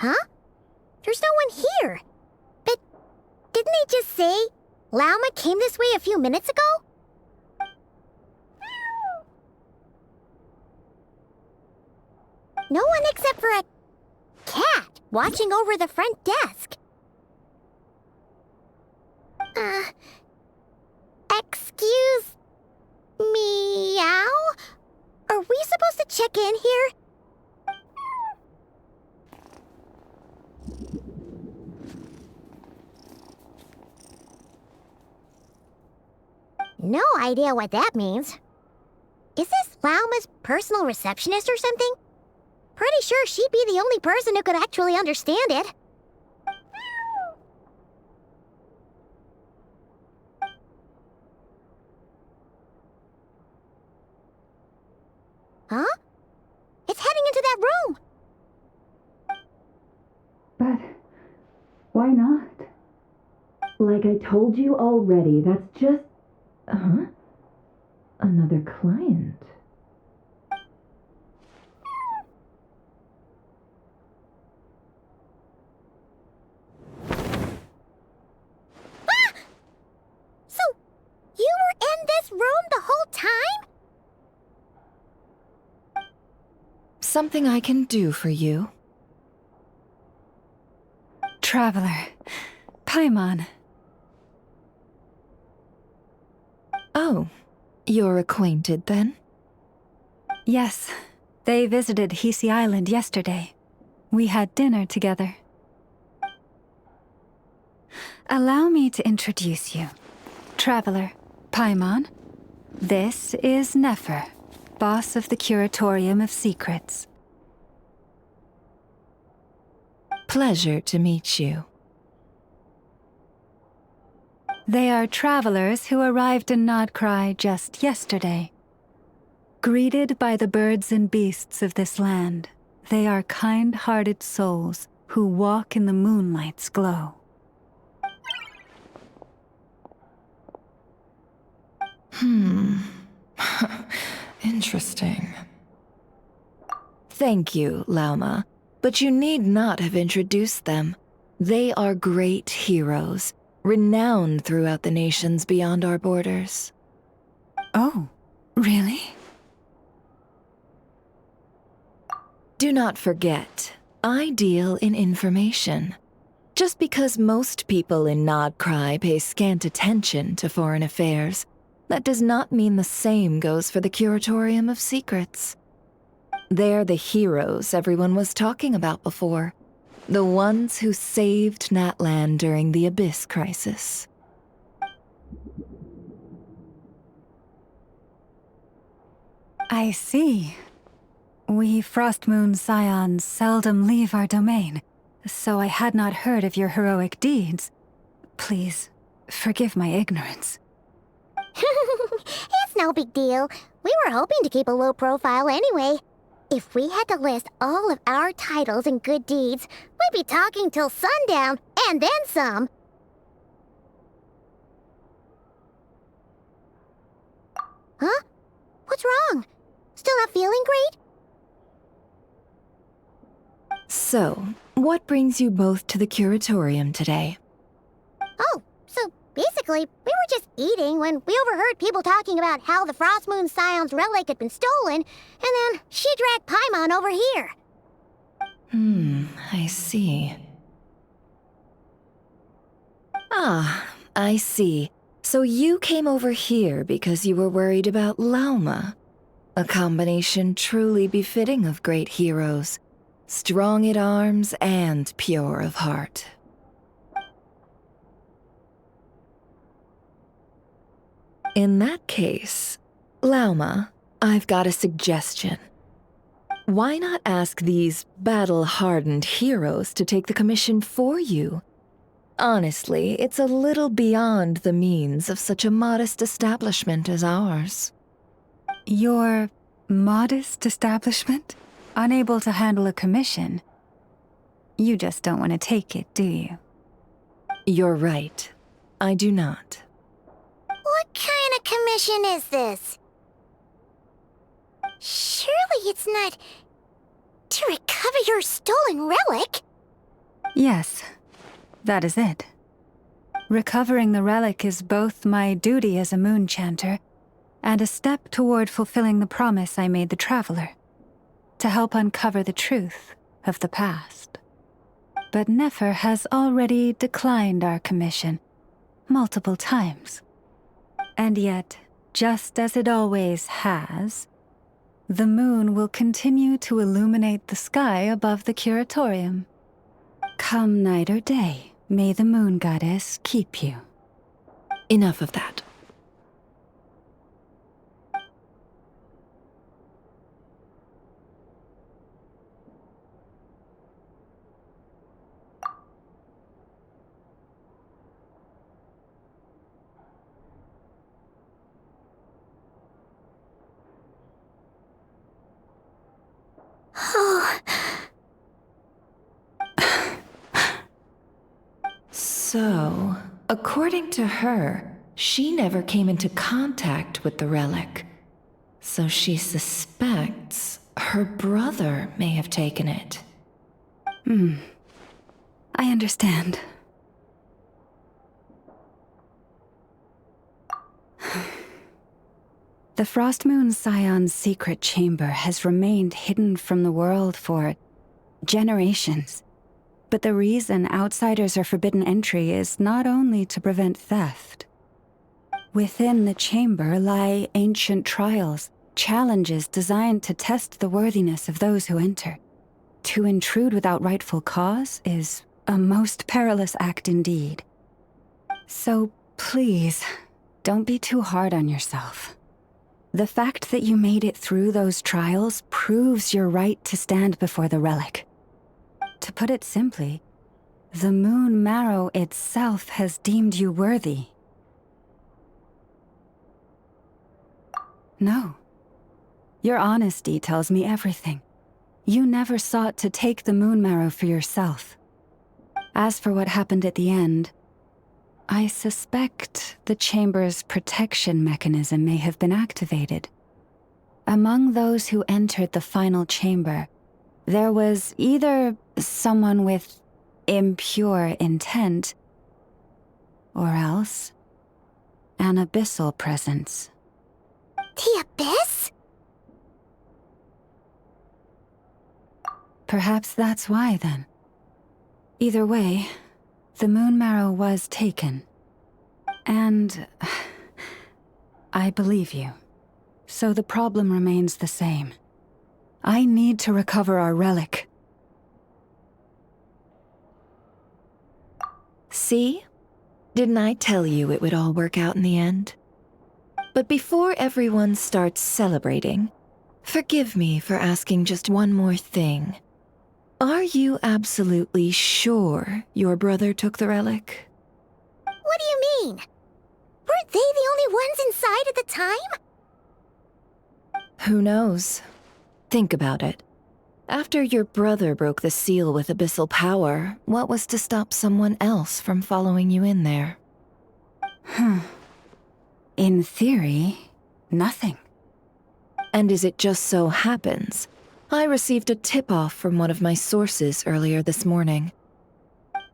Huh? There's no one here. But didn't they just say Lauma came this way a few minutes ago? No one except for a cat watching over the front desk. Excuse meow? Are we supposed to check in here? No idea what that means. Is this Lauma's personal receptionist or something? Pretty sure she'd be the only person who could actually understand it. Huh? It's heading into that room! But why not? Like I told you already, that's just... Huh? Another client. Ah! So, you were in this room the whole time? Something I can do for you. Traveler. Paimon. Oh, you're acquainted then? Yes, they visited Hisi Island yesterday. We had dinner together. Allow me to introduce you. Traveler, Paimon. This is Nefer, boss of the Curatorium of Secrets. Pleasure to meet you. They are travelers who arrived in Nodcry just yesterday. Greeted by the birds and beasts of this land, they are kind-hearted souls who walk in the moonlight's glow. Interesting. Thank you, Lauma, but you need not have introduced them. They are great heroes, renowned throughout the nations beyond our borders. Oh, really? Do not forget, I deal in information. Just because most people in Nodcry pay scant attention to foreign affairs, that does not mean the same goes for the Curatorium of Secrets. They're the heroes everyone was talking about before. The ones who saved Natlan during the Abyss Crisis. I see. We Frostmoon Scions seldom leave our domain, so I had not heard of your heroic deeds. Please, forgive my ignorance. It's no big deal. We were hoping to keep a low profile anyway. If we had to list all of our titles and good deeds, we'd be talking till sundown, and then some. Huh? What's wrong? Still not feeling great? So, what brings you both to the Curatorium today? Oh, so basically, we were just eating when we overheard people talking about how the Frostmoon Scion's relic had been stolen, and then she dragged Paimon over here. I see. Ah, I see. So you came over here because you were worried about Lauma. A combination truly befitting of great heroes. Strong at arms and pure of heart. In that case, Lauma, I've got a suggestion. Why not ask these battle-hardened heroes to take the commission for you? Honestly, it's a little beyond the means of such a modest establishment as ours. Your modest establishment? Unable to handle a commission? You just don't want to take it, do you? You're right. I do not. What kind of commission is this? Surely it's not to recover your stolen relic? Yes, that is it. Recovering the relic is both my duty as a moon chanter and a step toward fulfilling the promise I made the traveler, to help uncover the truth of the past. But Nefer has already declined our commission multiple times. And yet, just as it always has, the moon will continue to illuminate the sky above the curatorium. Come night or day, may the moon goddess keep you. Enough of that. So, according to her, she never came into contact with the relic. So she suspects her brother may have taken it. I understand. The Frost Moon Scion's secret chamber has remained hidden from the world for generations. But the reason outsiders are forbidden entry is not only to prevent theft. Within the chamber lie ancient trials, challenges designed to test the worthiness of those who enter. To intrude without rightful cause is a most perilous act indeed. So please, don't be too hard on yourself. The fact that you made it through those trials proves your right to stand before the relic. To put it simply, the moon marrow itself has deemed you worthy. No. Your honesty tells me everything. You never sought to take the moon marrow for yourself. As for what happened at the end, I suspect the chamber's protection mechanism may have been activated. Among those who entered the final chamber, there was either someone with impure intent, or else an abyssal presence. The abyss? Perhaps that's why, then. Either way, the moon marrow was taken. And I believe you. So the problem remains the same. I need to recover our relic. See? Didn't I tell you it would all work out in the end? But before everyone starts celebrating, forgive me for asking just one more thing. Are you absolutely sure your brother took the relic? What do you mean? Weren't they the only ones inside at the time? Who knows? Think about it. After your brother broke the seal with abyssal power, what was to stop someone else from following you in there? In theory, nothing. And as it just so happens, I received a tip-off from one of my sources earlier this morning.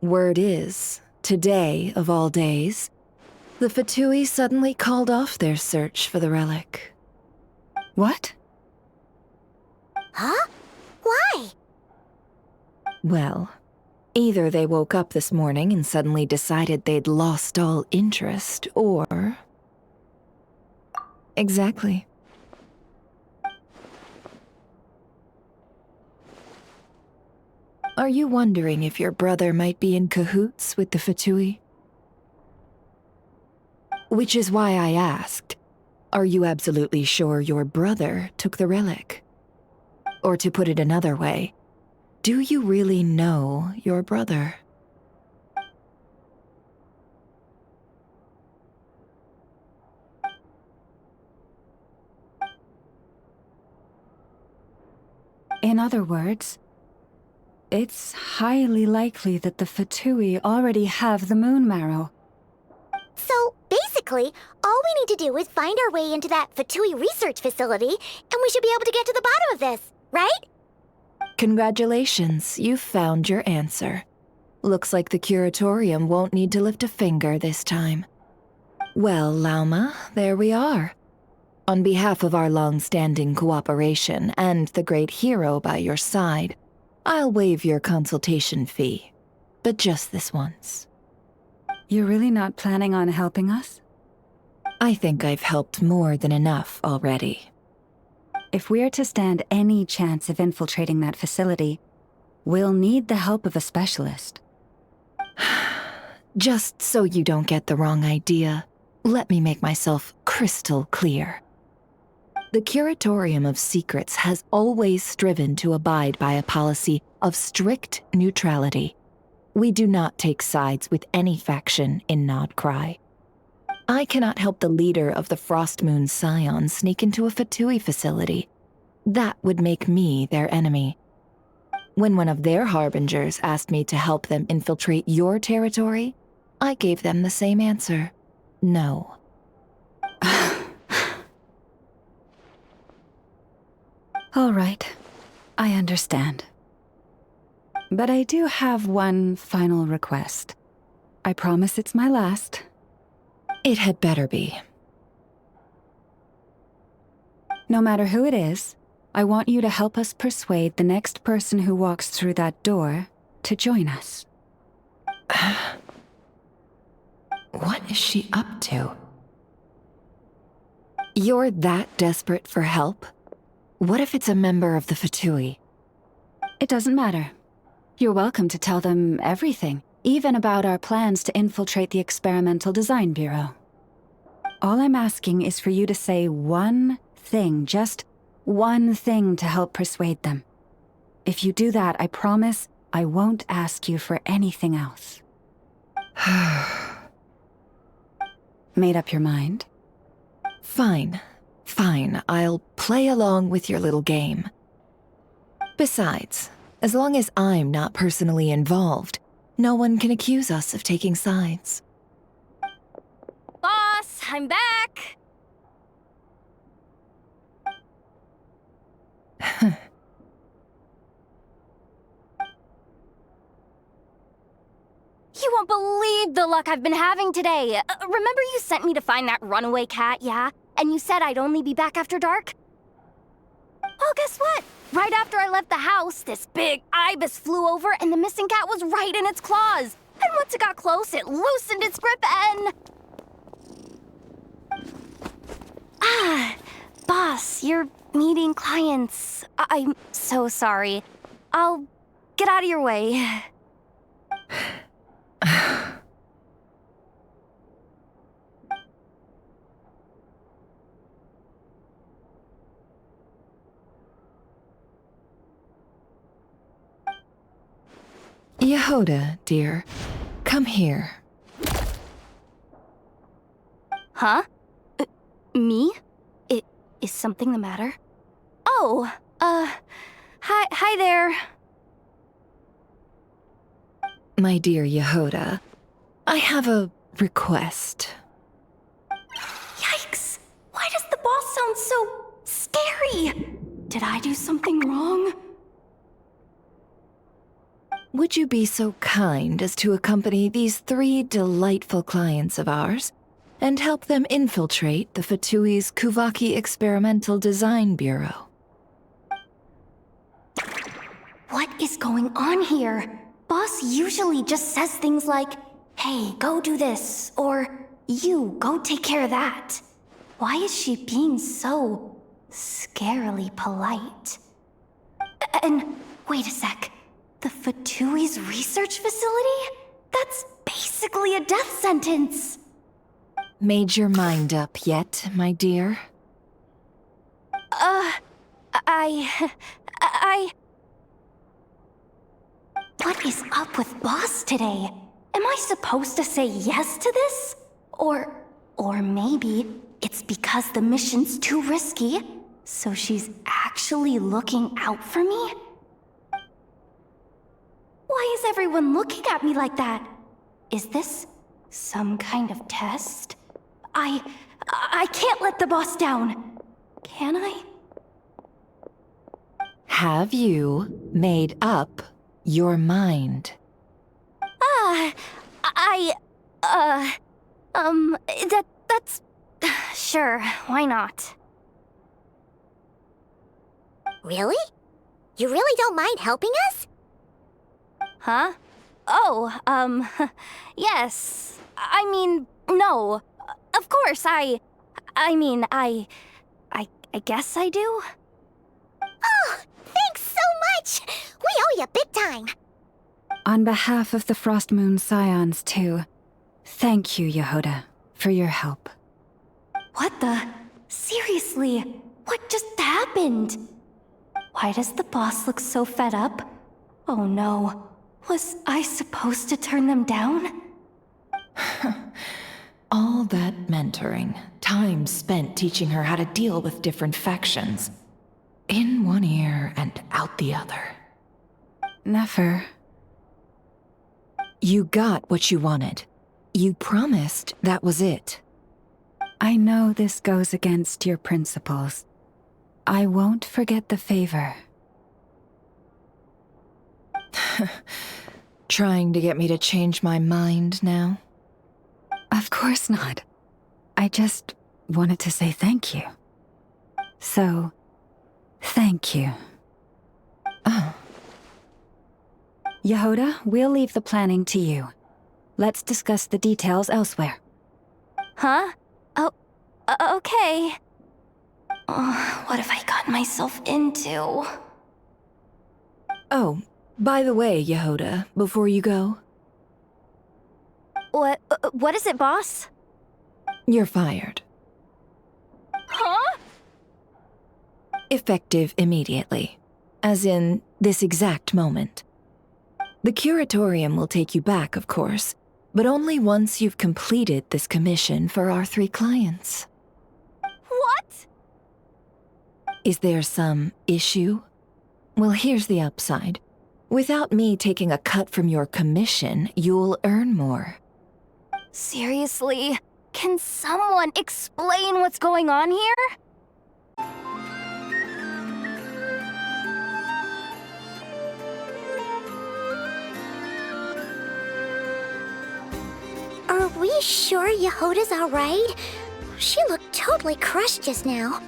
Word is, today of all days, the Fatui suddenly called off their search for the relic. What? Huh? Why? Well, either they woke up this morning and suddenly decided they'd lost all interest, or... Exactly. Are you wondering if your brother might be in cahoots with the Fatui? Which is why I asked, are you absolutely sure your brother took the relic? Or to put it another way, do you really know your brother? In other words, it's highly likely that the Fatui already have the moon marrow. So, basically, all we need to do is find our way into that Fatui research facility, and we should be able to get to the bottom of this, right? Congratulations, you've found your answer. Looks like the curatorium won't need to lift a finger this time. Well, Lauma, there we are. On behalf of our long-standing cooperation and the great hero by your side, I'll waive your consultation fee, but just this once. You're really not planning on helping us? I think I've helped more than enough already. If we're to stand any chance of infiltrating that facility, we'll need the help of a specialist. Just so you don't get the wrong idea, let me make myself crystal clear. The Curatorium of Secrets has always striven to abide by a policy of strict neutrality. We do not take sides with any faction in Nodcry. I cannot help the leader of the Frostmoon Scions sneak into a Fatui facility. That would make me their enemy. When one of their harbingers asked me to help them infiltrate your territory, I gave them the same answer. No. All right, I understand. But I do have one final request. I promise it's my last. It had better be. No matter who it is, I want you to help us persuade the next person who walks through that door to join us. What is she up to? You're that desperate for help? What if it's a member of the Fatui? It doesn't matter. You're welcome to tell them everything, even about our plans to infiltrate the Experimental Design Bureau. All I'm asking is for you to say one thing, just one thing to help persuade them. If you do that, I promise I won't ask you for anything else. Made up your mind? Fine. Fine, I'll play along with your little game. Besides, as long as I'm not personally involved, no one can accuse us of taking sides. Boss, I'm back! You won't believe the luck I've been having today. Remember you sent me to find that runaway cat, yeah? And you said I'd only be back after dark? Well, guess what? Right after I left the house, this big ibis flew over and the missing cat was right in its claws. And once it got close, it loosened its grip and... Boss, you're meeting clients. I'm so sorry. I'll get out of your way. Yehoda, dear, come here. Huh? Me? Is something the matter? Oh, hi there. My dear Yehoda, I have a request. Yikes! Why does the boss sound so scary? Did I do something wrong? Would you be so kind as to accompany these 3 delightful clients of ours and help them infiltrate the Fatui's Kuvaki Experimental Design Bureau? What is going on here? Boss usually just says things like, hey, go do this, or you, go take care of that. Why is she being so scarily polite? And wait a sec, the Fatui's research facility? That's basically a death sentence. Made your mind up yet, my dear? What is up with Boss today? Am I supposed to say yes to this? Or maybe it's because the mission's too risky, so she's actually looking out for me? Why is everyone looking at me like that? Is this some kind of test? I can't let the boss down. Can I? Have you made up your mind? That's... Sure, why not? Really? You really don't mind helping us? Huh? Oh, yes. I mean, no. Of course, I guess I do. Oh, thanks so much! We owe you big time! On behalf of the Frost Moon Scions, too, thank you, Yehoda, for your help. What the? Seriously, what just happened? Why does the boss look so fed up? Oh no, was I supposed to turn them down? All that mentoring, time spent teaching her how to deal with different factions. In one ear and out the other. Never. You got what you wanted. You promised that was it. I know this goes against your principles. I won't forget the favor. Trying to get me to change my mind now? Of course not. I just wanted to say thank you. So, thank you. Oh. Yehoda, we'll leave the planning to you. Let's discuss the details elsewhere. Huh? Oh, okay. Oh, what have I gotten myself into? Oh, by the way, Yehoda, before you go, What is it, boss? you're fired. Huh? Effective immediately. As in, this exact moment. The curatorium will take you back, of course, but only once you've completed this commission for our 3 clients. What? Is there some issue? Well, here's the upside. Without me taking a cut from your commission, you'll earn more. Seriously? Can someone explain what's going on here? Are we sure Yehoda's alright? She looked totally crushed just now.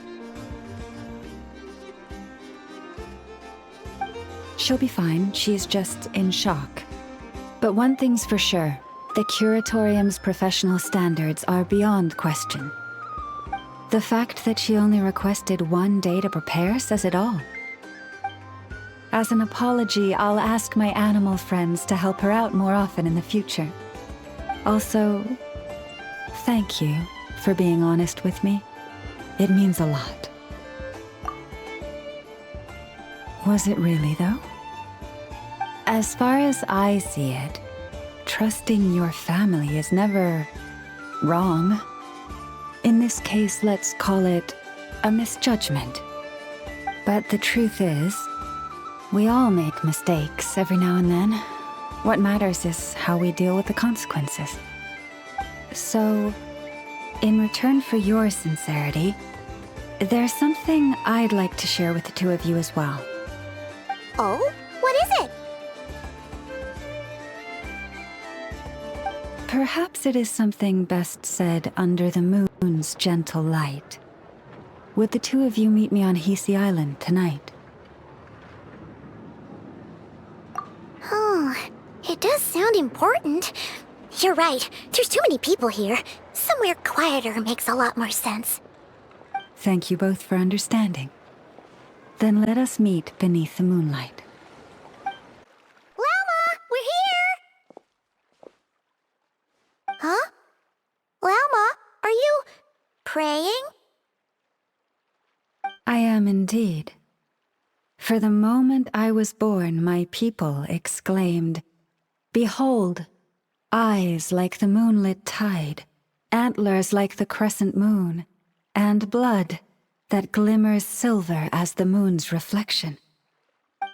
She'll be fine, she's just in shock. But one thing's for sure, the Curatorium's professional standards are beyond question. The fact that she only requested 1 day to prepare says it all. As an apology, I'll ask my animal friends to help her out more often in the future. Also, thank you for being honest with me. It means a lot. Was it really, though? As far as I see it, trusting your family is never wrong. In this case, let's call it a misjudgment. But the truth is, we all make mistakes every now and then. What matters is how we deal with the consequences. So, in return for your sincerity, there's something I'd like to share with the 2 of you as well. Oh? What is it? Perhaps it is something best said under the moon's gentle light. Would the 2 of you meet me on Hisi Island tonight? Oh, it does sound important. You're right, there's too many people here. Somewhere quieter makes a lot more sense. Thank you both for understanding. Then let us meet beneath the moonlight. Llama, we're here! Huh? Llama, are you praying? I am indeed. For the moment I was born, my people exclaimed, "Behold, eyes like the moonlit tide, antlers like the crescent moon, and blood that glimmers silver as the moon's reflection."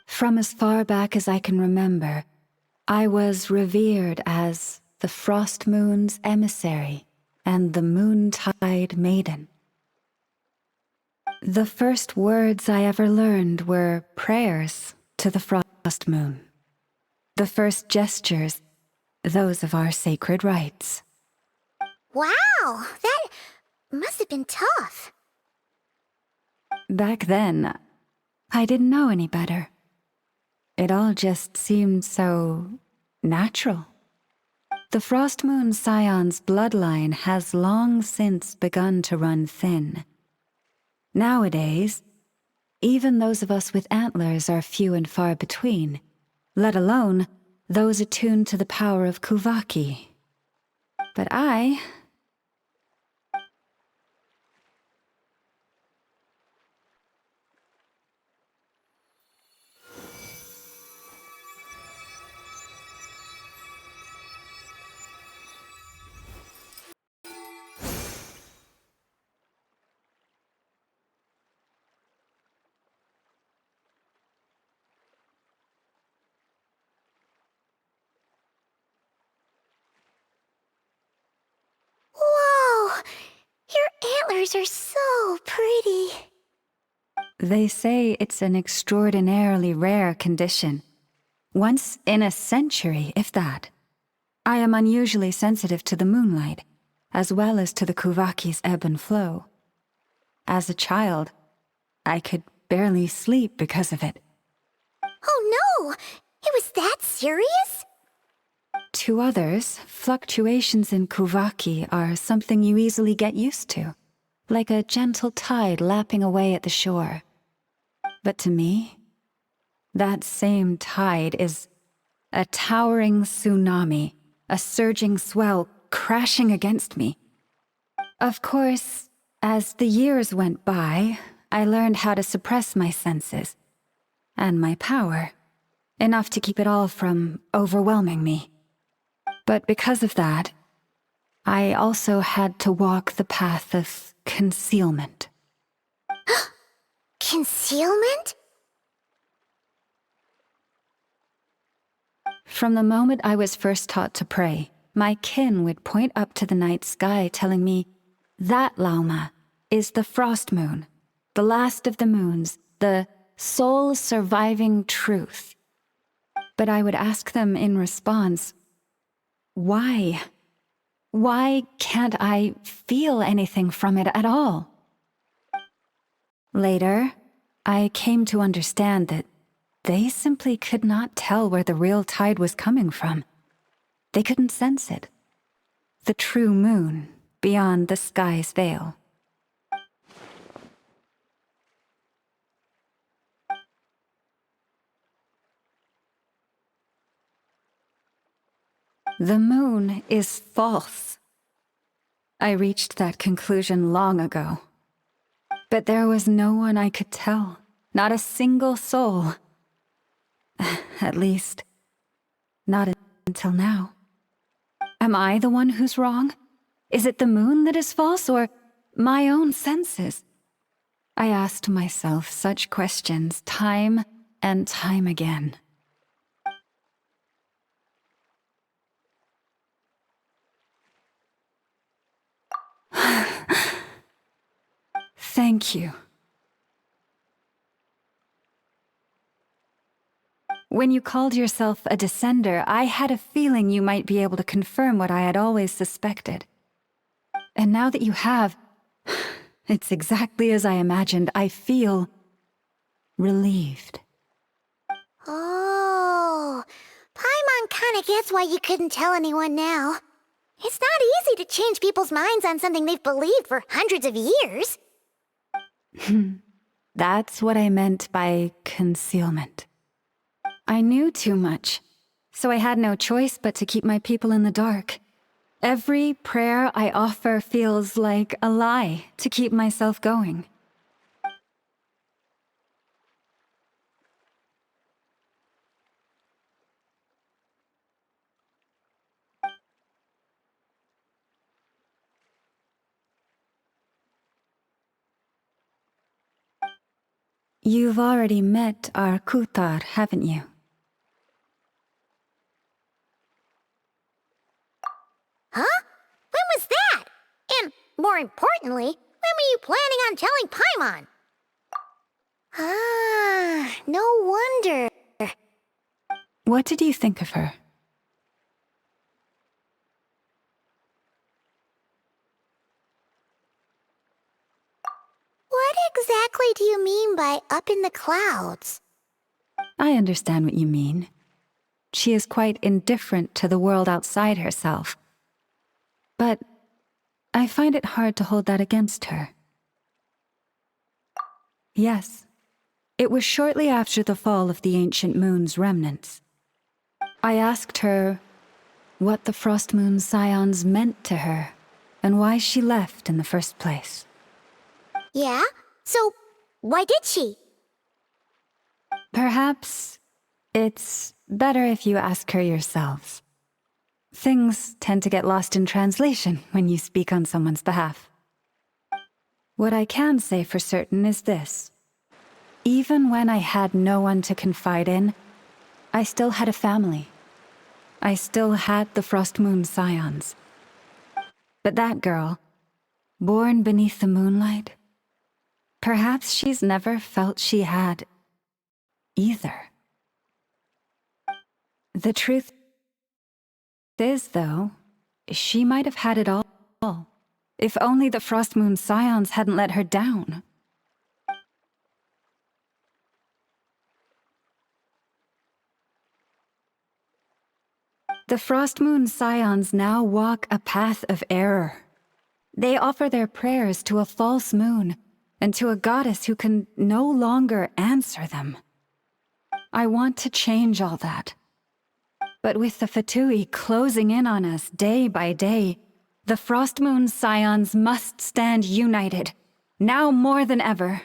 From as far back as I can remember, I was revered as the Frost Moon's emissary and the Moontide Maiden. The first words I ever learned were prayers to the Frost Moon. The first gestures, those of our sacred rites. Wow, that must have been tough. Back then, I didn't know any better. It all just seemed so natural. The Frost Moon Scion's bloodline has long since begun to run thin. Nowadays, even those of us with antlers are few and far between, let alone those attuned to the power of Kuvaki. But I... Whoa! Your antlers are so pretty. They say it's an extraordinarily rare condition. Once in a century, if that. I am unusually sensitive to the moonlight, as well as to the Kuvaki's ebb and flow. As a child, I could barely sleep because of it. Oh no! It was that serious? To others, fluctuations in Kuvaki are something you easily get used to, like a gentle tide lapping away at the shore. But to me, that same tide is a towering tsunami, a surging swell crashing against me. Of course, as the years went by, I learned how to suppress my senses and my power, enough to keep it all from overwhelming me. But because of that, I also had to walk the path of concealment. Concealment? From the moment I was first taught to pray, my kin would point up to the night sky telling me, that Lauma is the frost moon, the last of the moons, the sole surviving truth. But I would ask them in response, why? Why can't I feel anything from it at all? Later, I came to understand that they simply could not tell where the real tide was coming from. They couldn't sense it. The true moon beyond the sky's veil. The moon is false. I reached that conclusion long ago. But there was no one I could tell, not a single soul. At least, not until now. Am I the one who's wrong? Is it the moon that is false, or my own senses? I asked myself such questions time and time again. Thank you. When you called yourself a descender, I had a feeling you might be able to confirm what I had always suspected. And now that you have, it's exactly as I imagined. I feel relieved. Oh, Paimon kinda gets why you couldn't tell anyone now. It's not easy to change people's minds on something they've believed for hundreds of years. That's what I meant by concealment. I knew too much, so I had no choice but to keep my people in the dark. Every prayer I offer feels like a lie to keep myself going. You've already met our Kutar, haven't you? Huh? When was that? And more importantly, when were you planning on telling Paimon? Ah, no wonder. What did you think of her? you mean by up in the clouds? I understand what you mean. She is quite indifferent to the world outside herself. But I find it hard to hold that against her. Yes, it was shortly after the fall of the ancient moon's remnants. I asked her what the Frost Moon Scions meant to her, and why she left in the first place. Yeah? So, why did she? Perhaps it's better if you ask her yourselves. Things tend to get lost in translation when you speak on someone's behalf. What I can say for certain is this. Even when I had no one to confide in, I still had a family. I still had the Frost Moon Scions. But that girl, born beneath the moonlight, perhaps she's never felt she had either. The truth is, though, she might have had it all, if only the Frost Moon Scions hadn't let her down. The Frost Moon Scions now walk a path of error. They offer their prayers to a false moon and to a goddess who can no longer answer them. I want to change all that. But with the Fatui closing in on us day by day, the Frost Moon Scions must stand united, now more than ever.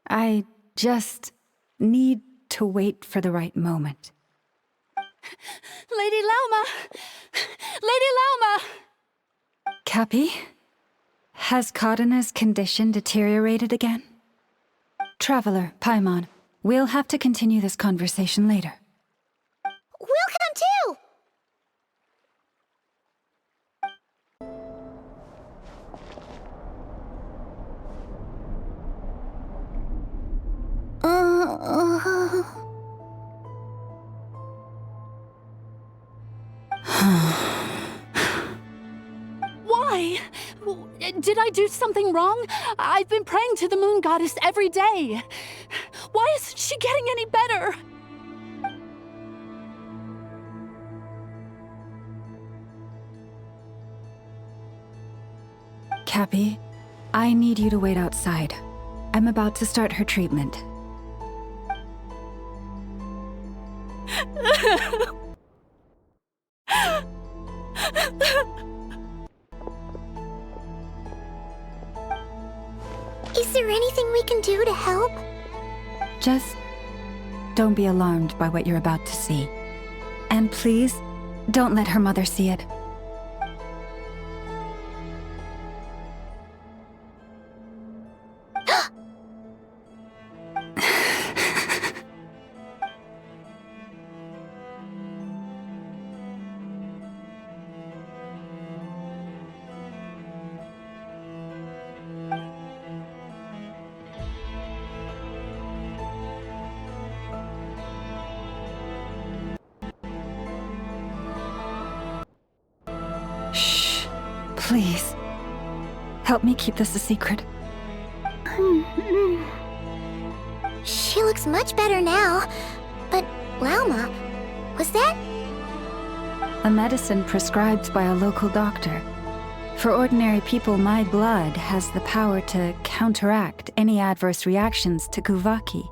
I just need to wait for the right moment. Lady Lauma! Lady Lauma! Cappy? Has Cardina's condition deteriorated again? Traveler, Paimon, we'll have to continue this conversation later. We'll come too! Why? Did I do something wrong? I've been praying to the moon goddess every day. Why isn't she getting any better? Cappy, I need you to wait outside. I'm about to start her treatment. Is there anything we can do to help? Just don't be alarmed by what you're about to see. And please, don't let her mother see it. Shh. Please. Help me keep this a secret. She looks much better now. But, Lauma, was that? A medicine prescribed by a local doctor. For ordinary people, my blood has the power to counteract any adverse reactions to Kuvaki.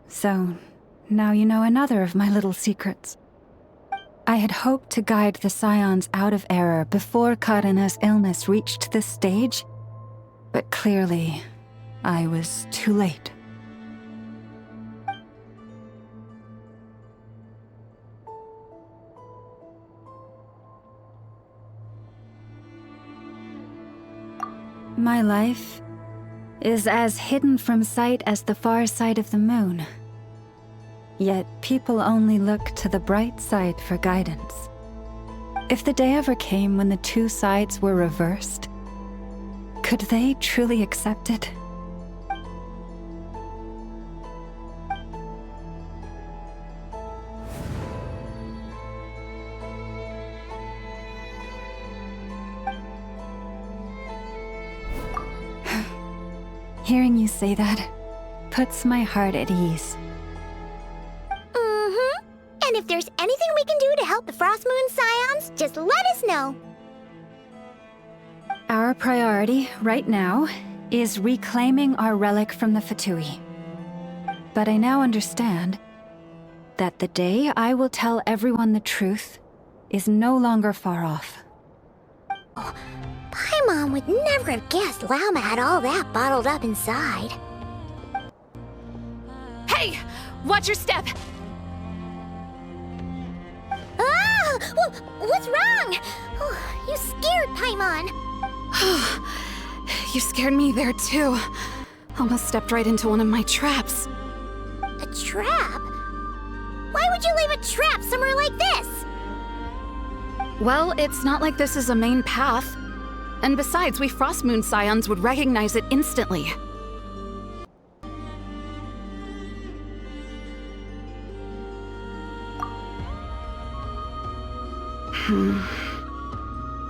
So, now you know another of my little secrets. I had hoped to guide the Scions out of error before Karina's illness reached this stage, but clearly, I was too late. My life is as hidden from sight as the far side of the moon. Yet people only look to the bright side for guidance. If the day ever came when the two sides were reversed, could they truly accept it? Hearing you say that puts my heart at ease. Mm-hmm. And if there's anything we can do to help the Frost Moon Scions, just let us know. Our priority right now is reclaiming our relic from the Fatui. But I now understand that the day I will tell everyone the truth is no longer far off. Paimon would never have guessed Lauma had all that bottled up inside. Hey! Watch your step! Ah! What's wrong? Oh, you scared Paimon. You scared me there too. Almost stepped right into one of my traps. A trap? Why would you leave a trap somewhere like this? Well, it's not like this is a main path. And besides, we Frost Moon Scions would recognize it instantly.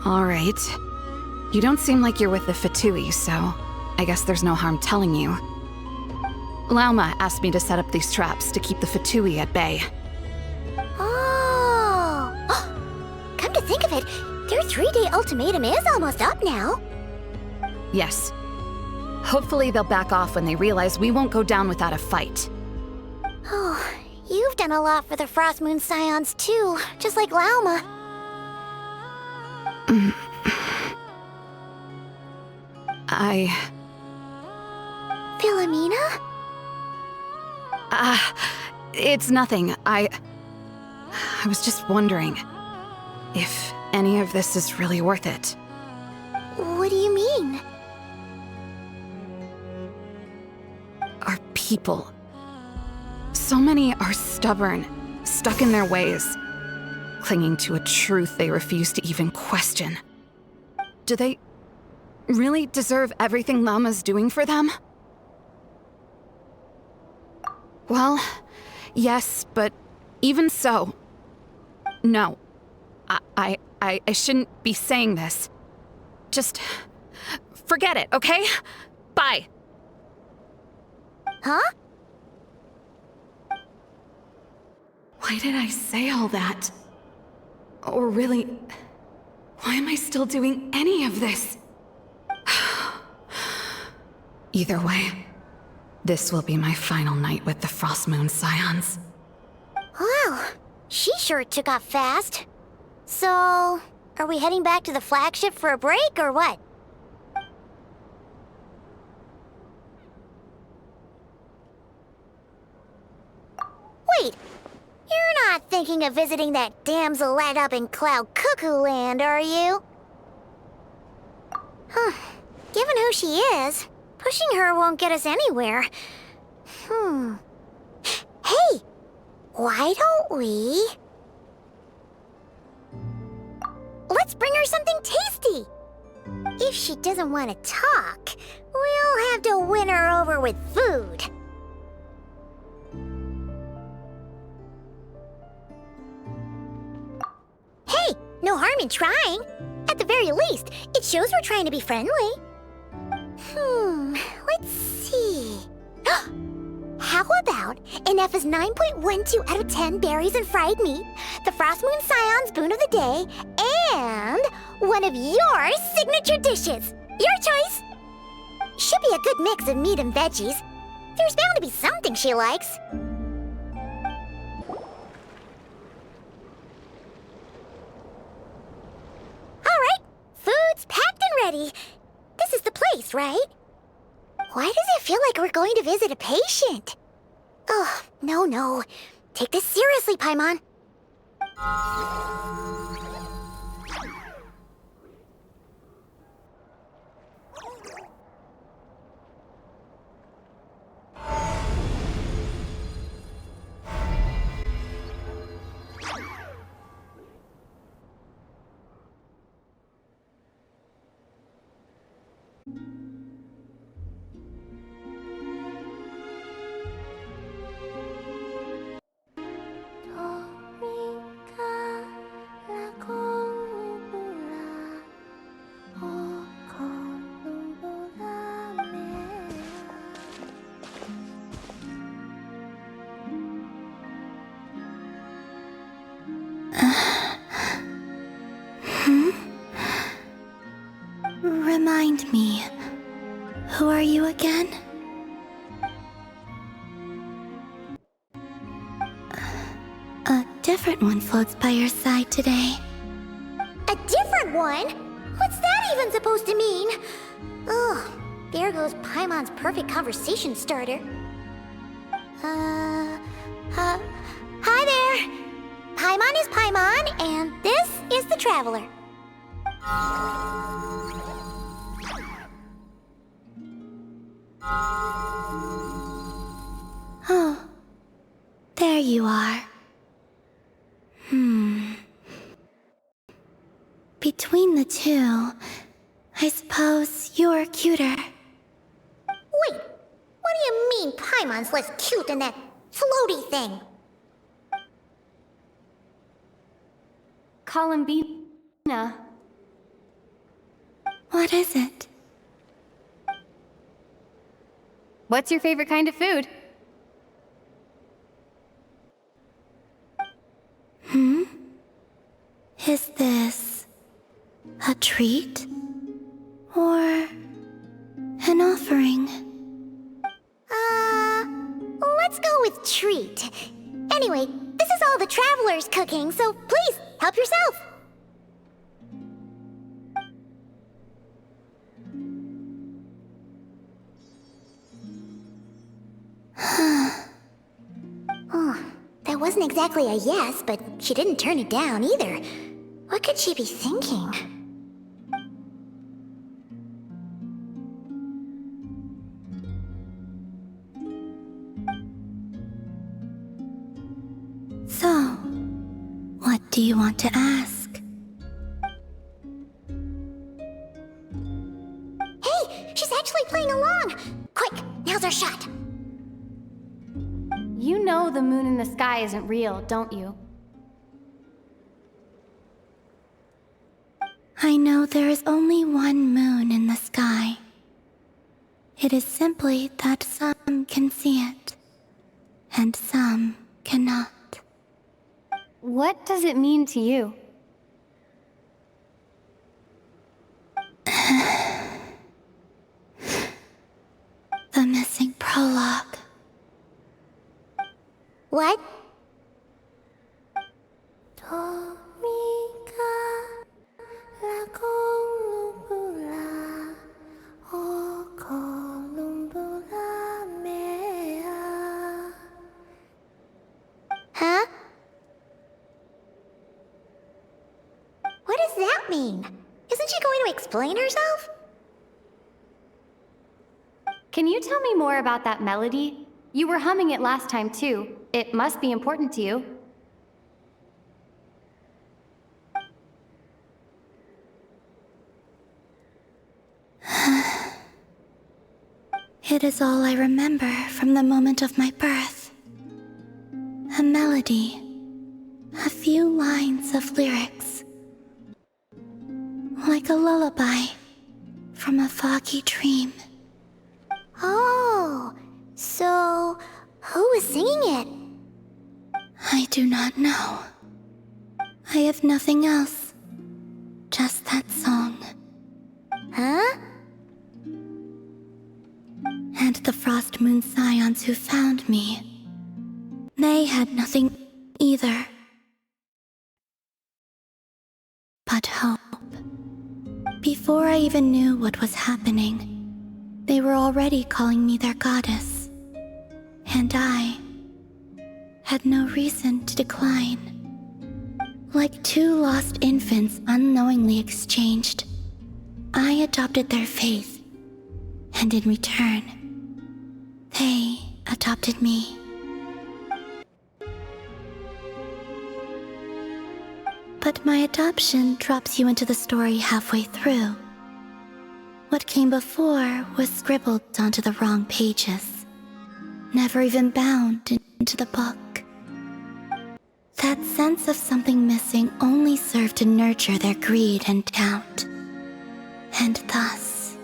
Alright. You don't seem like you're with the Fatui, so I guess there's no harm telling you. Lauma asked me to set up these traps to keep the Fatui at bay. Oh! Come to think of it, their 3-day ultimatum is almost up now. Yes. Hopefully they'll back off when they realize we won't go down without a fight. Oh, you've done a lot for the Frost Moon Scions too, just like Lauma. Philomena? It's nothing. I was just wondering if any of this is really worth it. What do you mean? Our people. So many are stubborn, stuck in their ways, clinging to a truth they refuse to even question. Do they really deserve everything Lauma's doing for them? Well, yes, but even so, no. I shouldn't be saying this. Just forget it, okay? Bye. Huh? Why did I say all that? Or really, why am I still doing any of this? Either way, this will be my final night with the Frost Moon Scions. Wow, she sure took off fast. So, are we heading back to the flagship for a break, or what? Wait, you're not thinking of visiting that damselette up in Cloud Cuckoo Land, are you? Huh, given who she is, pushing her won't get us anywhere. Hey, why don't we... Let's bring her something tasty! If she doesn't want to talk, we'll have to win her over with food. Hey, no harm in trying. At the very least, it shows we're trying to be friendly. Let's see. How about an F's 9.12 out of 10 berries and fried meat, the Frost Moon Scion's boon of the day, and one of your signature dishes. Your choice. Should be a good mix of meat and veggies. There's bound to be something she likes. All right, food's packed and ready. This is the place, right? Why does it feel like we're going to visit a patient? Oh, no. Take this seriously, Paimon. remind me, who are you again? A different one floats by your side today. A different one? What's that even supposed to mean? Ugh, there goes Paimon's perfect conversation starter. Hi there! Paimon is Paimon, and this is the Traveler. Oh, there you are. Between the two, I suppose you're cuter. Wait, what do you mean Paimon's less cute than that floaty thing? Columbina. What is it? What's your favorite kind of food? Is this a treat? Or an offering? Let's go with treat. Anyway, this is all the Traveler's cooking, so please, help yourself. Oh, that wasn't exactly a yes, but she didn't turn it down either. What could she be thinking? So, what do you want to ask? Hey, she's actually playing along! Quick, now's our shot. You know the moon in the sky isn't real, don't you? I know there is only one moon in the sky. It is simply that some can see it, and some cannot. What does it mean to you? The missing prologue. What? Huh? What does that mean? Isn't she going to explain herself? Can you tell me more about that melody? You were humming it last time too. It must be important to you. It is all I remember from the moment of my birth. A melody. A few lines of lyrics. Like a lullaby from a foggy dream. Oh, so who was singing it? I do not know. I have nothing else. Just that song. Huh? And the Frost Moon Scions who found me. They had nothing either. But hope. Before I even knew what was happening, they were already calling me their goddess. And I had no reason to decline. Like two lost infants unknowingly exchanged, I adopted their faith, and in return, they adopted me. But my adoption drops you into the story halfway through. What came before was scribbled onto the wrong pages, never even bound into the book. That sense of something missing only served to nurture their greed and doubt. And thus,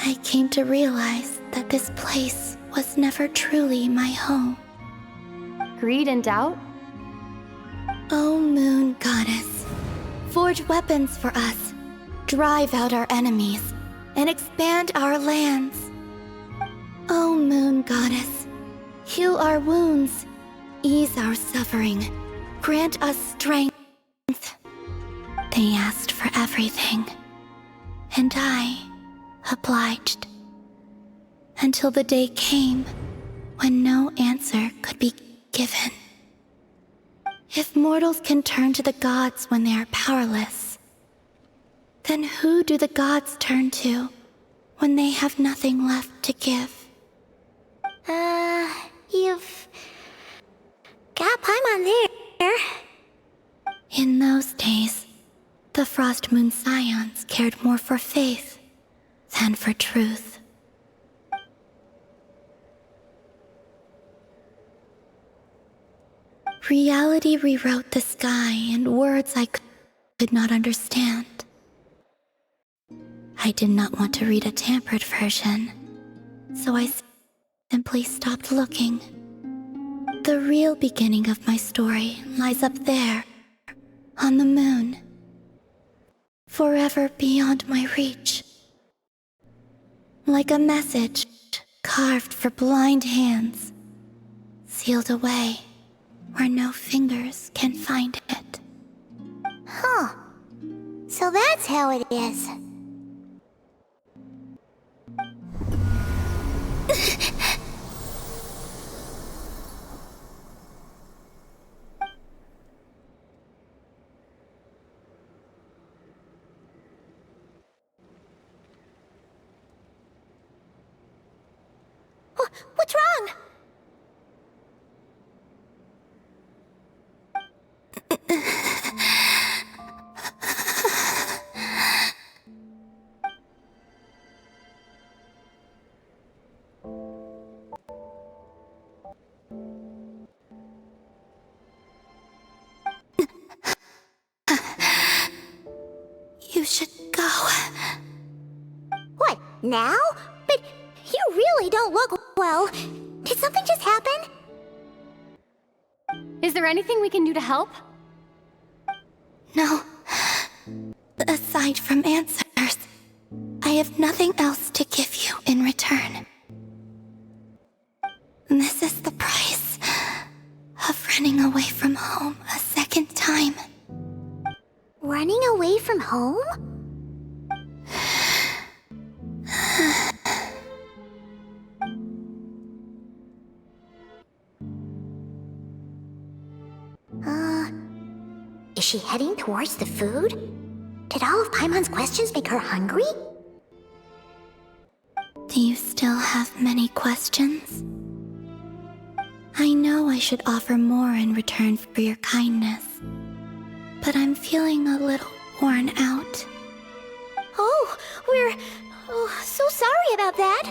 I came to realize that this place was never truly my home. Greed and doubt? O Moon Goddess, forge weapons for us. drive out our enemies, and expand our lands. O Moon Goddess, heal our wounds, ease our suffering, grant us strength. They asked for everything, and I obliged. Until the day came when no answer could be given. If mortals can turn to the gods when they are powerless, then who do the gods turn to when they have nothing left to give? You've got Paimon there. In those days, the Frost Moon Scions cared more for faith than for truth. Reality rewrote the sky in words I could not understand. I did not want to read a tampered version, so I simply stopped looking. The real beginning of my story lies up there, on the moon, forever beyond my reach. Like a message carved for blind hands, sealed away where no fingers can find it. Huh. So that's how it is. What's wrong? You should go. What, now? But you really don't look well. Did something just happen? Is there anything we can do to help? No. Aside from answers, I have nothing else to give you in return. This is the price of running away from home a second time. Running away from home? Is she heading towards the food? Did all of Paimon's questions make her hungry? Do you still have many questions? I know I should offer more in return for your kindness, but I'm feeling a little worn out. Oh, we're so sorry about that.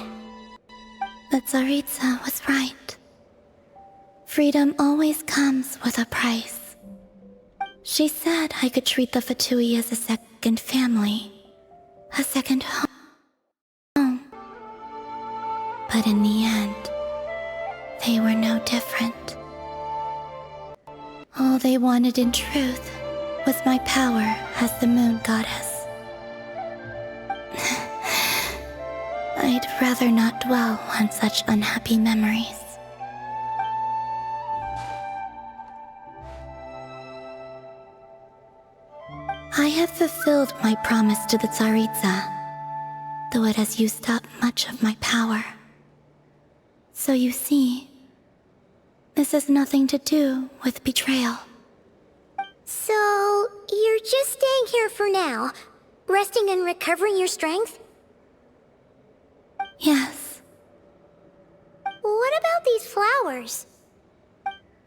The Tsaritsa was right. Freedom always comes with a price. She said I could treat the Fatui as a second family, a second home. But in the end, they were no different. All they wanted in truth was my power as the Moon Goddess. I'd rather not dwell on such unhappy memories. I have fulfilled my promise to the Tsaritsa, though it has used up much of my power. So you see, this has nothing to do with betrayal. So, you're just staying here for now, resting and recovering your strength? Yes. What about these flowers?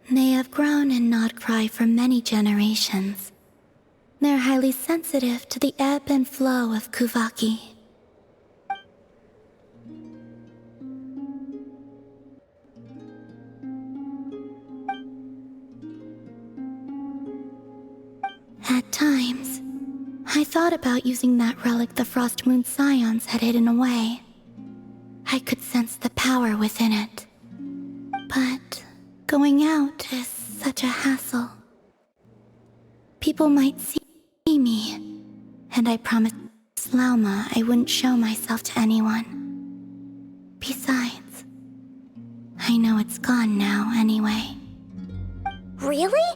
They have grown in Nodcry for many generations. They're highly sensitive to the ebb and flow of Kuvaki. At times, I thought about using that relic the Frost Moon Scions had hidden away. I could sense the power within it. But going out is such a hassle. People might see me, and I promised Lauma, I wouldn't show myself to anyone. Besides, I know it's gone now anyway. Really?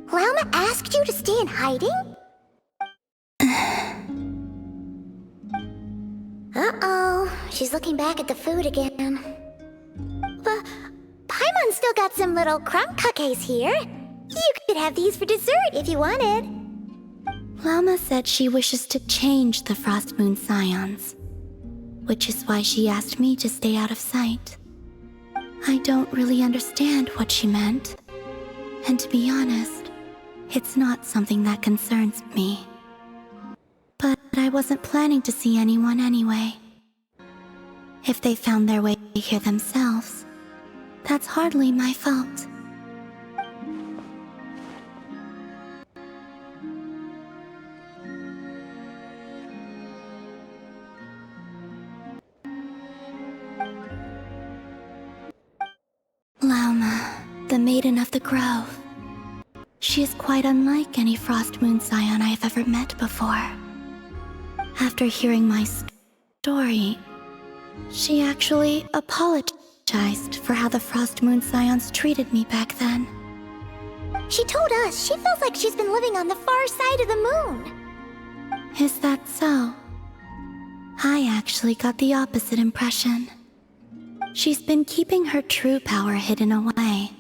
Lauma asked you to stay in hiding? Uh-oh, she's looking back at the food again. But Paimon's still got some little crumb cookies here. You could have these for dessert if you wanted. Lauma said she wishes to change the Frost Moon Scions, which is why she asked me to stay out of sight. I don't really understand what she meant, and to be honest, it's not something that concerns me. But I wasn't planning to see anyone anyway. If they found their way here themselves, that's hardly my fault. Lauma, the Maiden of the Grove. She is quite unlike any Frost Moon Scion I have ever met before. After hearing my story, she actually apologized for how the Frost Moon Scions treated me back then. She told us she feels like she's been living on the far side of the moon. Is that so? I actually got the opposite impression. She's been keeping her true power hidden away,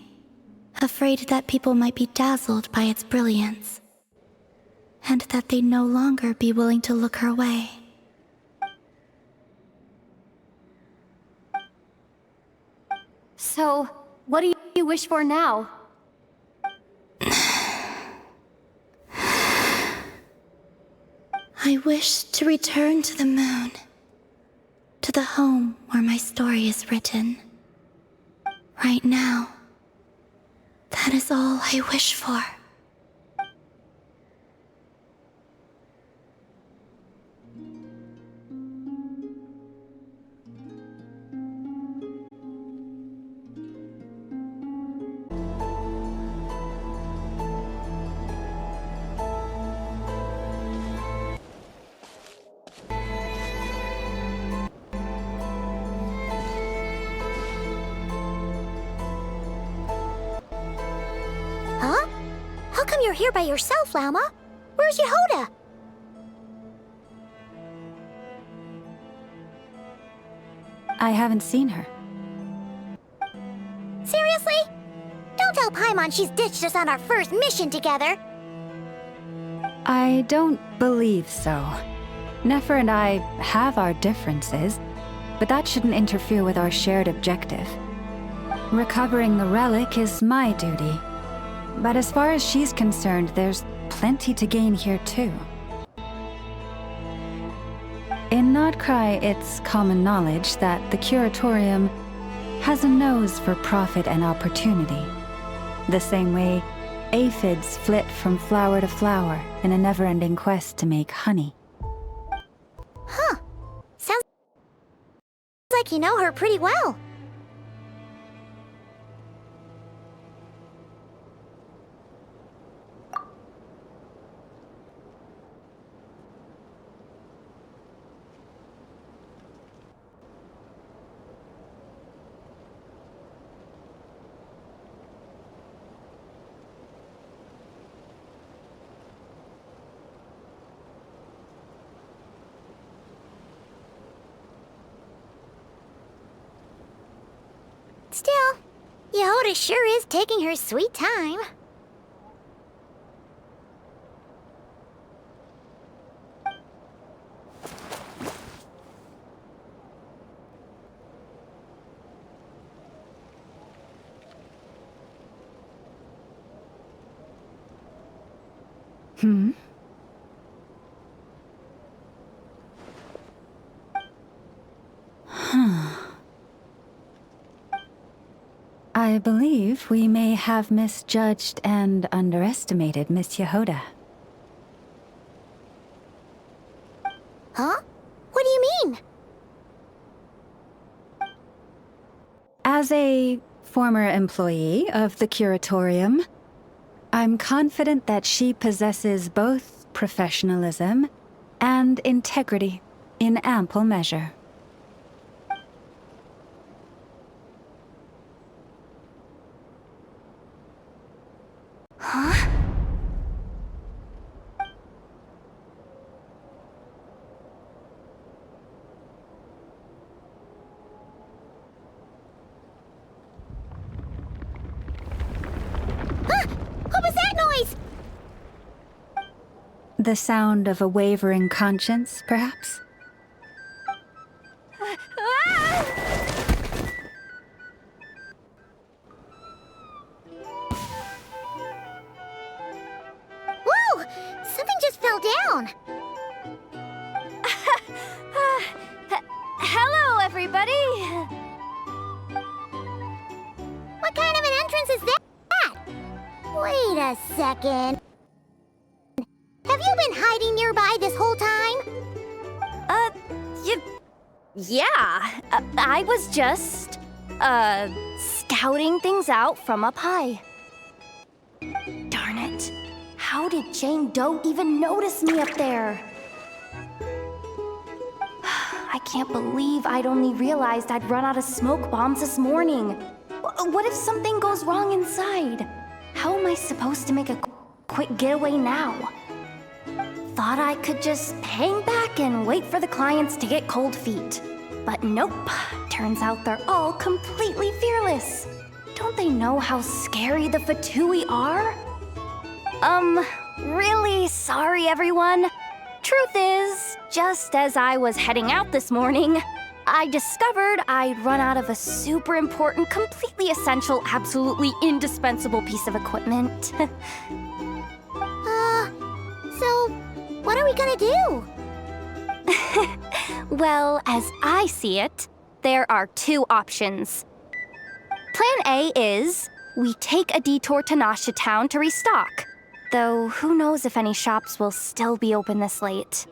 afraid that people might be dazzled by its brilliance, and that they'd no longer be willing to look her way. So, what do you wish for now? I wish to return to the moon, to the home where my story is written. Right now, that is all I wish for. Huh? How come you're here by yourself, Lauma? Where's Yehoda? I haven't seen her. Seriously? Don't tell Paimon she's ditched us on our first mission together. I don't believe so. Nefer and I have our differences, but that shouldn't interfere with our shared objective. Recovering the relic is my duty. But as far as she's concerned, there's plenty to gain here too. In Nodcry, it's common knowledge that the Curatorium has a nose for profit and opportunity. The same way aphids flit from flower to flower in a never-ending quest to make honey. Huh. Sounds like you know her pretty well. Still, Yehoda sure is taking her sweet time. I believe we may have misjudged and underestimated Miss Yehoda. Huh? What do you mean? As a former employee of the Curatorium, I'm confident that she possesses both professionalism and integrity in ample measure. Huh? What was that noise? The sound of a wavering conscience, perhaps? Whoa! Something just fell down. Hello, everybody! What kind of an entrance is that? Wait a second. Have you been hiding nearby this whole time? Yeah. I was just, scouting things out from up high. Darn it. How did Jane Doe even notice me up there? I can't believe I'd only realized I'd run out of smoke bombs this morning. What if something goes wrong inside? How am I supposed to make a quick getaway now? Thought I could just hang back and wait for the clients to get cold feet. But nope, turns out they're all completely fearless. Don't they know how scary the Fatui are? Really sorry, everyone. Truth is, just as I was heading out this morning, I discovered I'd run out of a super important, completely essential, absolutely indispensable piece of equipment. So, what are we gonna do? Well, as I see it, there are two options. Plan A is we take a detour to Nasha Town to restock, though who knows if any shops will still be open this late.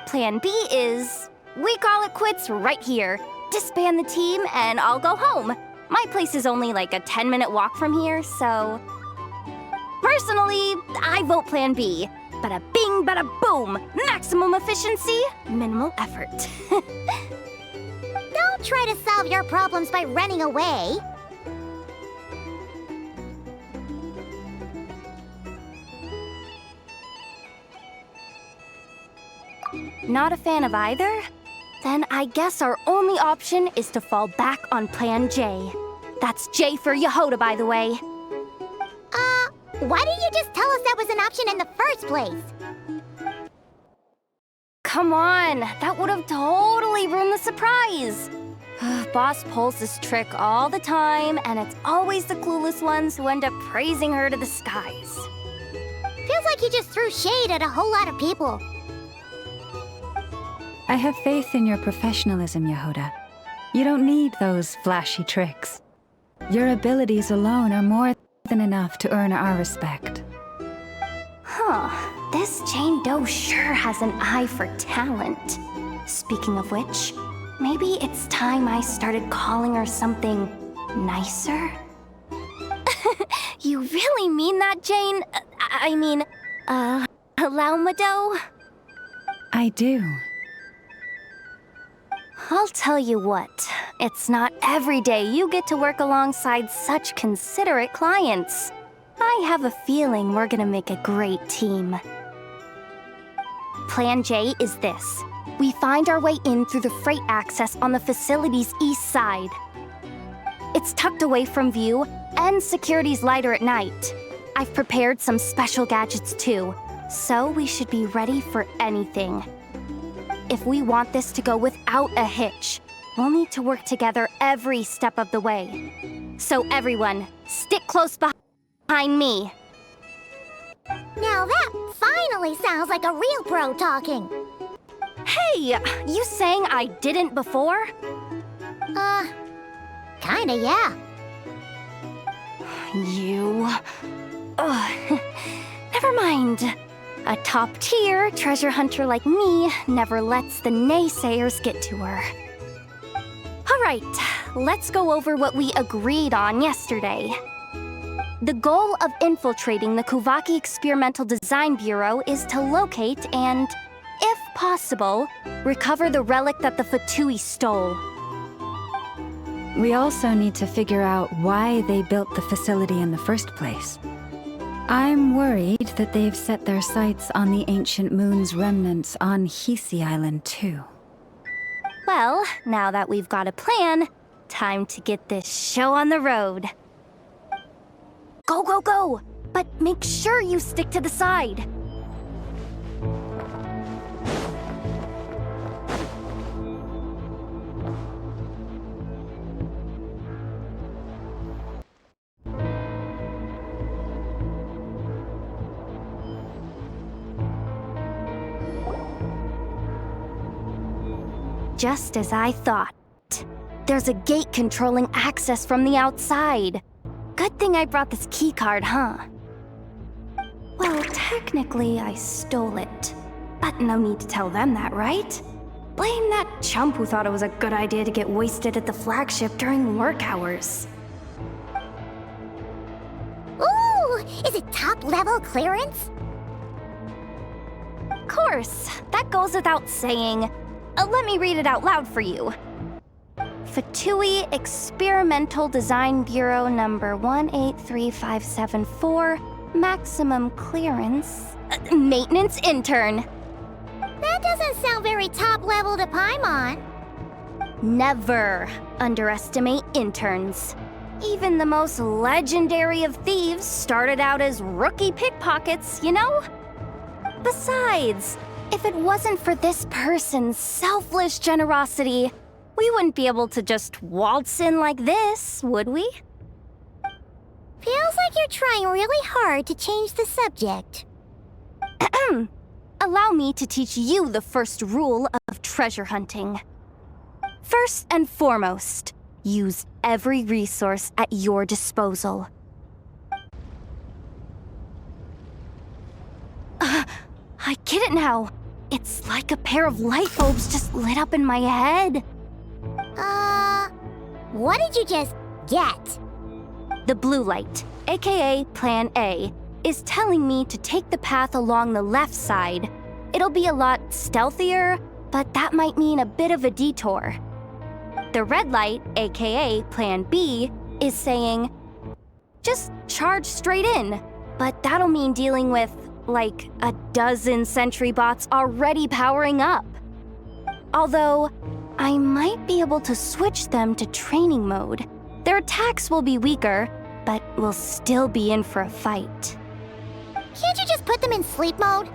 Plan B is we call it quits right here, disband the team, and I'll go home. My place is only like a 10-minute walk from here, so... Personally, I vote Plan B. Bada bing, bada boom! Maximum efficiency, minimal effort. Don't try to solve your problems by running away. Not a fan of either? Then I guess our only option is to fall back on Plan J. That's J for Yehoda, by the way. Why didn't you just tell us that was an option in the first place? Come on, that would have totally ruined the surprise. Boss pulls this trick all the time, and it's always the clueless ones who end up praising her to the skies. Feels like you just threw shade at a whole lot of people. I have faith in your professionalism, Yehoda. You don't need those flashy tricks. Your abilities alone are more than enough to earn our respect. Huh. This Jane Doe sure has an eye for talent. Speaking of which, maybe it's time I started calling her something nicer? You really mean that, Jane? Allow Doe? I do. I'll tell you what, it's not every day you get to work alongside such considerate clients. I have a feeling we're gonna make a great team. Plan J is this. We find our way in through the freight access on the facility's east side. It's tucked away from view, and security's lighter at night. I've prepared some special gadgets too, so we should be ready for anything. If we want this to go without a hitch, we'll need to work together every step of the way. So everyone, stick close behind me. Now that finally sounds like a real pro talking. Hey, you saying I didn't before? Kinda, yeah. You... Never mind. A top-tier treasure hunter like me never lets the naysayers get to her. All right, let's go over what we agreed on yesterday. The goal of infiltrating the Kuvaki Experimental Design Bureau is to locate and, if possible, recover the relic that the Fatui stole. We also need to figure out why they built the facility in the first place. I'm worried that they've set their sights on the ancient moon's remnants on Hisi Island, too. Well, now that we've got a plan, time to get this show on the road. Go, go, go! But make sure you stick to the side. Just as I thought. There's a gate controlling access from the outside. Good thing I brought this keycard, huh? Well, technically I stole it. But no need to tell them that, right? Blame that chump who thought it was a good idea to get wasted at the flagship during work hours. Ooh, is it top-level clearance? Of course, that goes without saying. Let me read it out loud for you. Fatui Experimental Design Bureau number 183574, maximum clearance, maintenance intern. That doesn't sound very top-level to Paimon. Never underestimate interns. Even the most legendary of thieves started out as rookie pickpockets, you know? Besides, if it wasn't for this person's selfless generosity, we wouldn't be able to just waltz in like this, would we? Feels like you're trying really hard to change the subject. Allow me to teach you the first rule of treasure hunting. First and foremost, use every resource at your disposal. I get it now. It's like a pair of light bulbs just lit up in my head. What did you just get? The blue light, aka Plan A, is telling me to take the path along the left side. It'll be a lot stealthier, but that might mean a bit of a detour. The red light, aka Plan B, is saying, just charge straight in, but that'll mean dealing with, like, a dozen sentry bots already powering up. Although, I might be able to switch them to training mode. Their attacks will be weaker, but we'll still be in for a fight. Can't you just put them in sleep mode?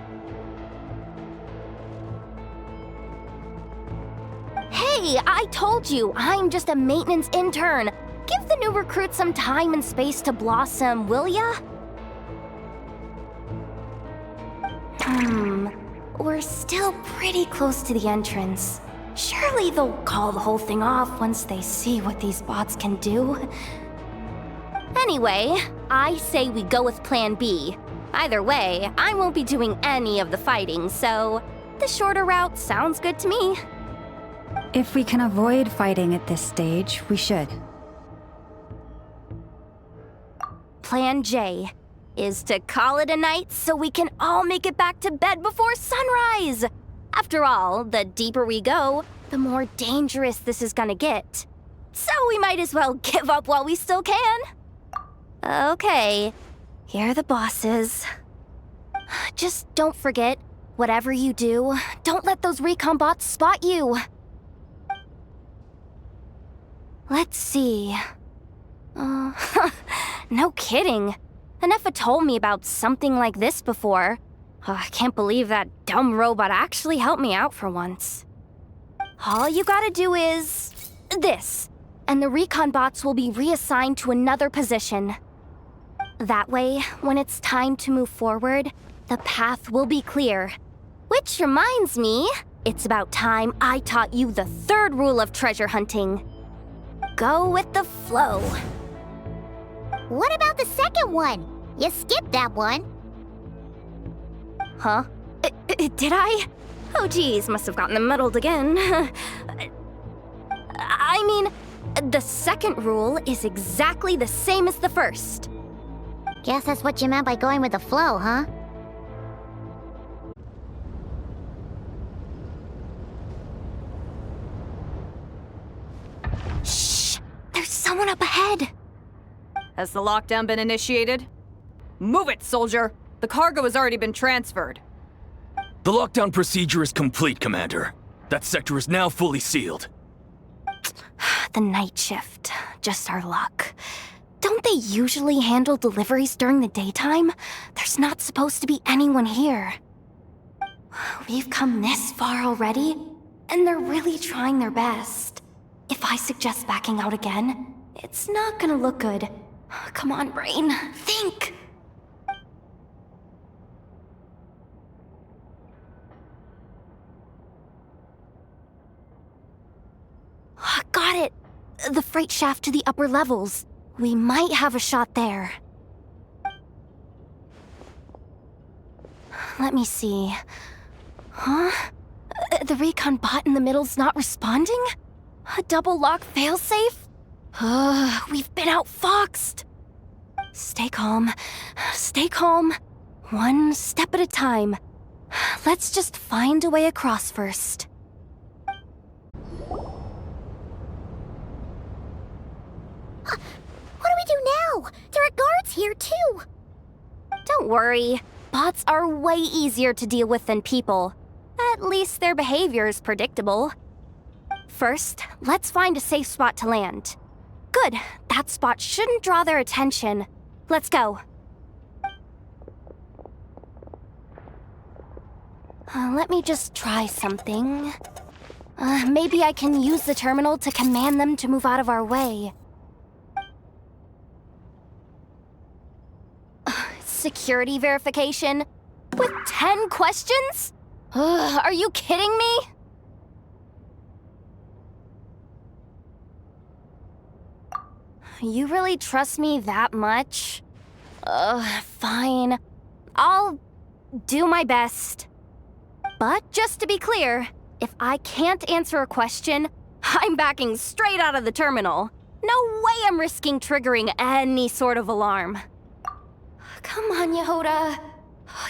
Hey, I told you, I'm just a maintenance intern. Give the new recruit some time and space to blossom, will ya? We're still pretty close to the entrance. Surely they'll call the whole thing off once they see what these bots can do. Anyway, I say we go with Plan B. Either way, I won't be doing any of the fighting, so the shorter route sounds good to me. If we can avoid fighting at this stage, we should. Plan J is to call it a night so we can all make it back to bed before sunrise. After all, the deeper we go, the more dangerous this is gonna get. So we might as well give up while we still can. Okay, here are the bosses. Just don't forget, whatever you do, don't let those recon bots spot you. Let's see. No kidding. Anefa told me about something like this before. I can't believe that dumb robot actually helped me out for once. All you gotta do is this, and the recon bots will be reassigned to another position. That way, when it's time to move forward, the path will be clear. Which reminds me, it's about time I taught you the third rule of treasure hunting. Go with the flow. What about the second one? You skipped that one. Huh? Did I? Oh geez, must have gotten them muddled again. I mean, the second rule is exactly the same as the first. Guess that's what you meant by going with the flow, huh? Shh! There's someone up ahead! Has the lockdown been initiated? Move it, soldier! The cargo has already been transferred. The lockdown procedure is complete, Commander. That sector is now fully sealed. The night shift. Just our luck. Don't they usually handle deliveries during the daytime? There's not supposed to be anyone here. We've come this far already, and they're really trying their best. If I suggest backing out again, it's not gonna look good. Come on, brain. Think! Got it! The freight shaft to the upper levels. We might have a shot there. Let me see. Huh? The recon bot in the middle's not responding? A double lock failsafe? We've been outfoxed! Stay calm. Stay calm. One step at a time. Let's just find a way across first. What do we do now? There are guards here, too. Don't worry. Bots are way easier to deal with than people. At least their behavior is predictable. First, let's find a safe spot to land. Good. That spot shouldn't draw their attention. Let's go. Let me just try something. Maybe I can use the terminal to command them to move out of our way. Security verification? With 10 questions? Are you kidding me? You really trust me that much? Fine. I'll do my best. But just to be clear, if I can't answer a question, I'm backing straight out of the terminal. No way I'm risking triggering any sort of alarm. Come on, Yehoda.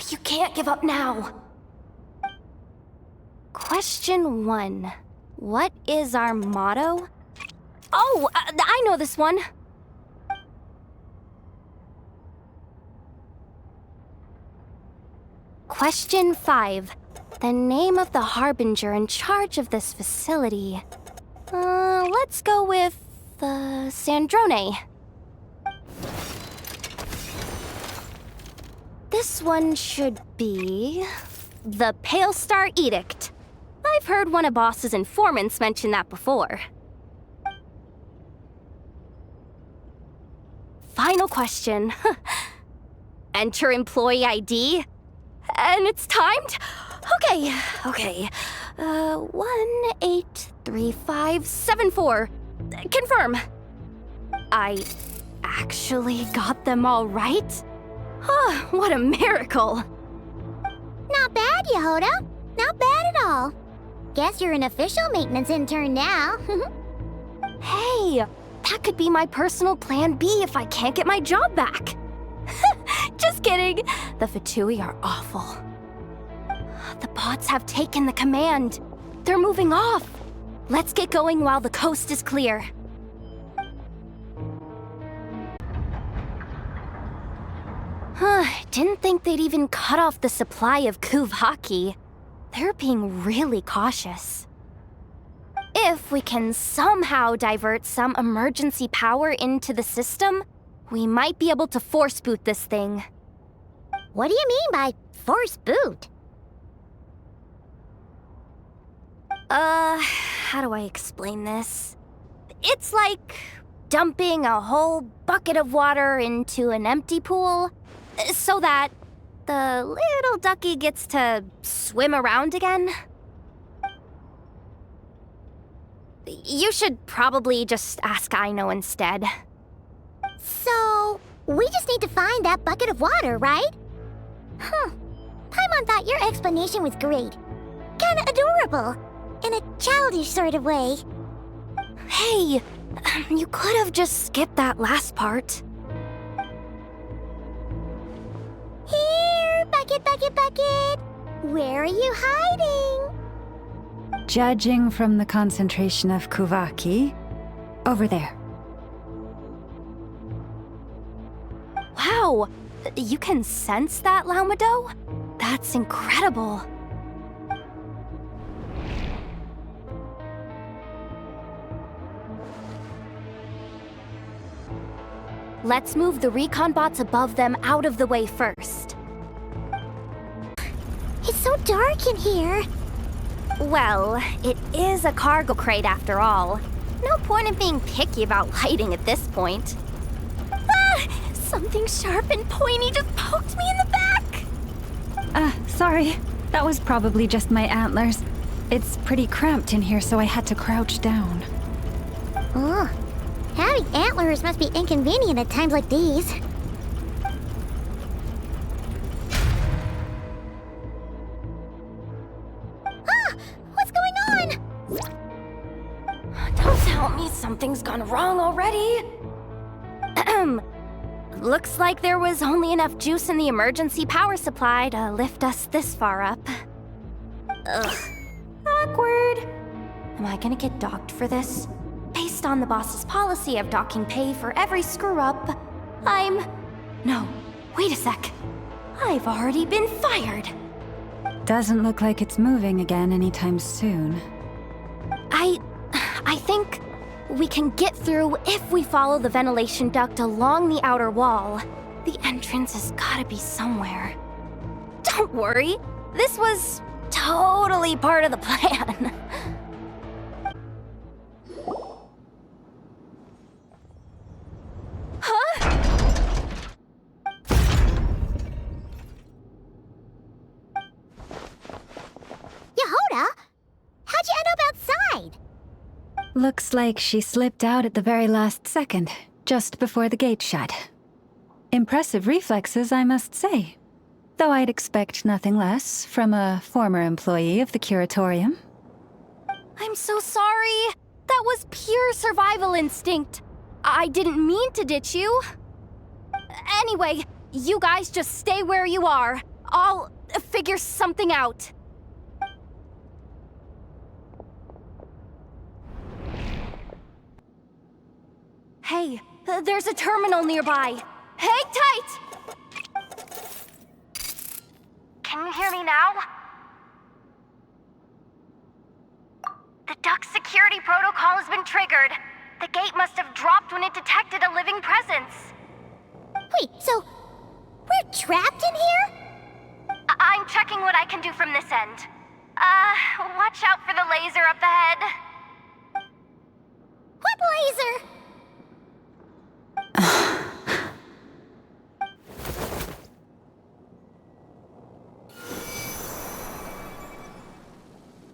You can't give up now. Question 1. What is our motto? Oh, I know this one. Question 5. The name of the harbinger in charge of this facility. Let's go with, Sandrone. This one should be... the Pale Star Edict. I've heard one of Boss's informants mention that before. Final question. Enter employee ID. And it's timed? Okay. 183574. Confirm. I actually got them all right? What a miracle. Not bad, Yehoda. Not bad at all. Guess you're an official maintenance intern now. Hey, that could be my personal plan B if I can't get my job back. Just kidding. The Fatui are awful. The bots have taken the command. They're moving off. Let's get going while the coast is clear. Didn't think they'd even cut off the supply of Kuvhaki. They're being really cautious. If we can somehow divert some emergency power into the system, we might be able to force boot this thing. What do you mean by force boot? How do I explain this? It's like dumping a whole bucket of water into an empty pool so that the little ducky gets to swim around again. You should probably just ask Aino instead. So, we just need to find that bucket of water, right? Paimon thought your explanation was great. Kinda adorable. In a childish sort of way. Hey, you could have just skipped that last part. Bucket, bucket, bucket! Where are you hiding? Judging from the concentration of Kuvaki, over there. Wow! You can sense that, Laumado? That's incredible. Let's move the recon bots above them out of the way first. It's so dark in here. Well, it is a cargo crate after all. No point in being picky about lighting at this point. Ah! Something sharp and pointy just poked me in the back! Sorry. That was probably just my antlers. It's pretty cramped in here, so I had to crouch down. Oh, having antlers must be inconvenient at times like these. Ah! What's going on? Don't tell me something's gone wrong already. Looks like there was only enough juice in the emergency power supply to lift us this far up. Ugh. Awkward. Am I gonna get docked for this? Based on the boss's policy of docking pay for every screw-up, No, wait a sec. I've already been fired. Doesn't look like it's moving again anytime soon. I think we can get through if we follow the ventilation duct along the outer wall. The entrance has gotta be somewhere. Don't worry, this was totally part of the plan. Yehoda? How'd you end up outside? Looks like she slipped out at the very last second, just before the gate shut. Impressive reflexes, I must say. Though I'd expect nothing less from a former employee of the curatorium. I'm so sorry. That was pure survival instinct. I didn't mean to ditch you. Anyway, you guys just stay where you are. I'll figure something out. Hey, there's a terminal nearby. Hang tight! Can you hear me now? The duct security protocol has been triggered. The gate must have dropped when it detected a living presence. Wait, so we're trapped in here? I'm checking what I can do from this end. Watch out for the laser up ahead. What laser?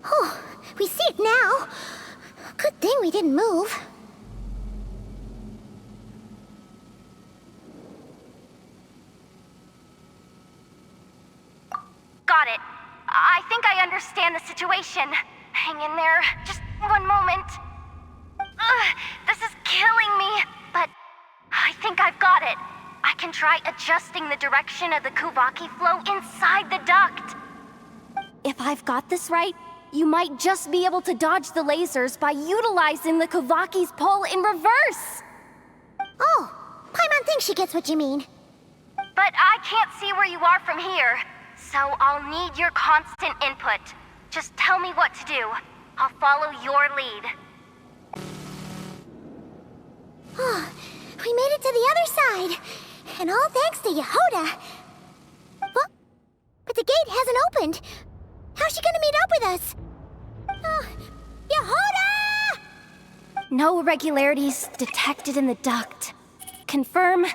Oh, we see it now. Good thing we didn't move. Got it. I think I understand the situation. Hang in there. Just one moment. This is killing me, but I think I've got it. I can try adjusting the direction of the Kuvaki flow inside the duct. If I've got this right, you might just be able to dodge the lasers by utilizing the Kuvaki's pull in reverse. Oh, Paimon thinks she gets what you mean. But I can't see where you are from here, so I'll need your constant input. Just tell me what to do. I'll follow your lead. Oh, we made it to the other side. And all thanks to Yehoda. Well, but the gate hasn't opened. How's she gonna meet up with us? Yehoda! No irregularities detected in the duct. Confirm.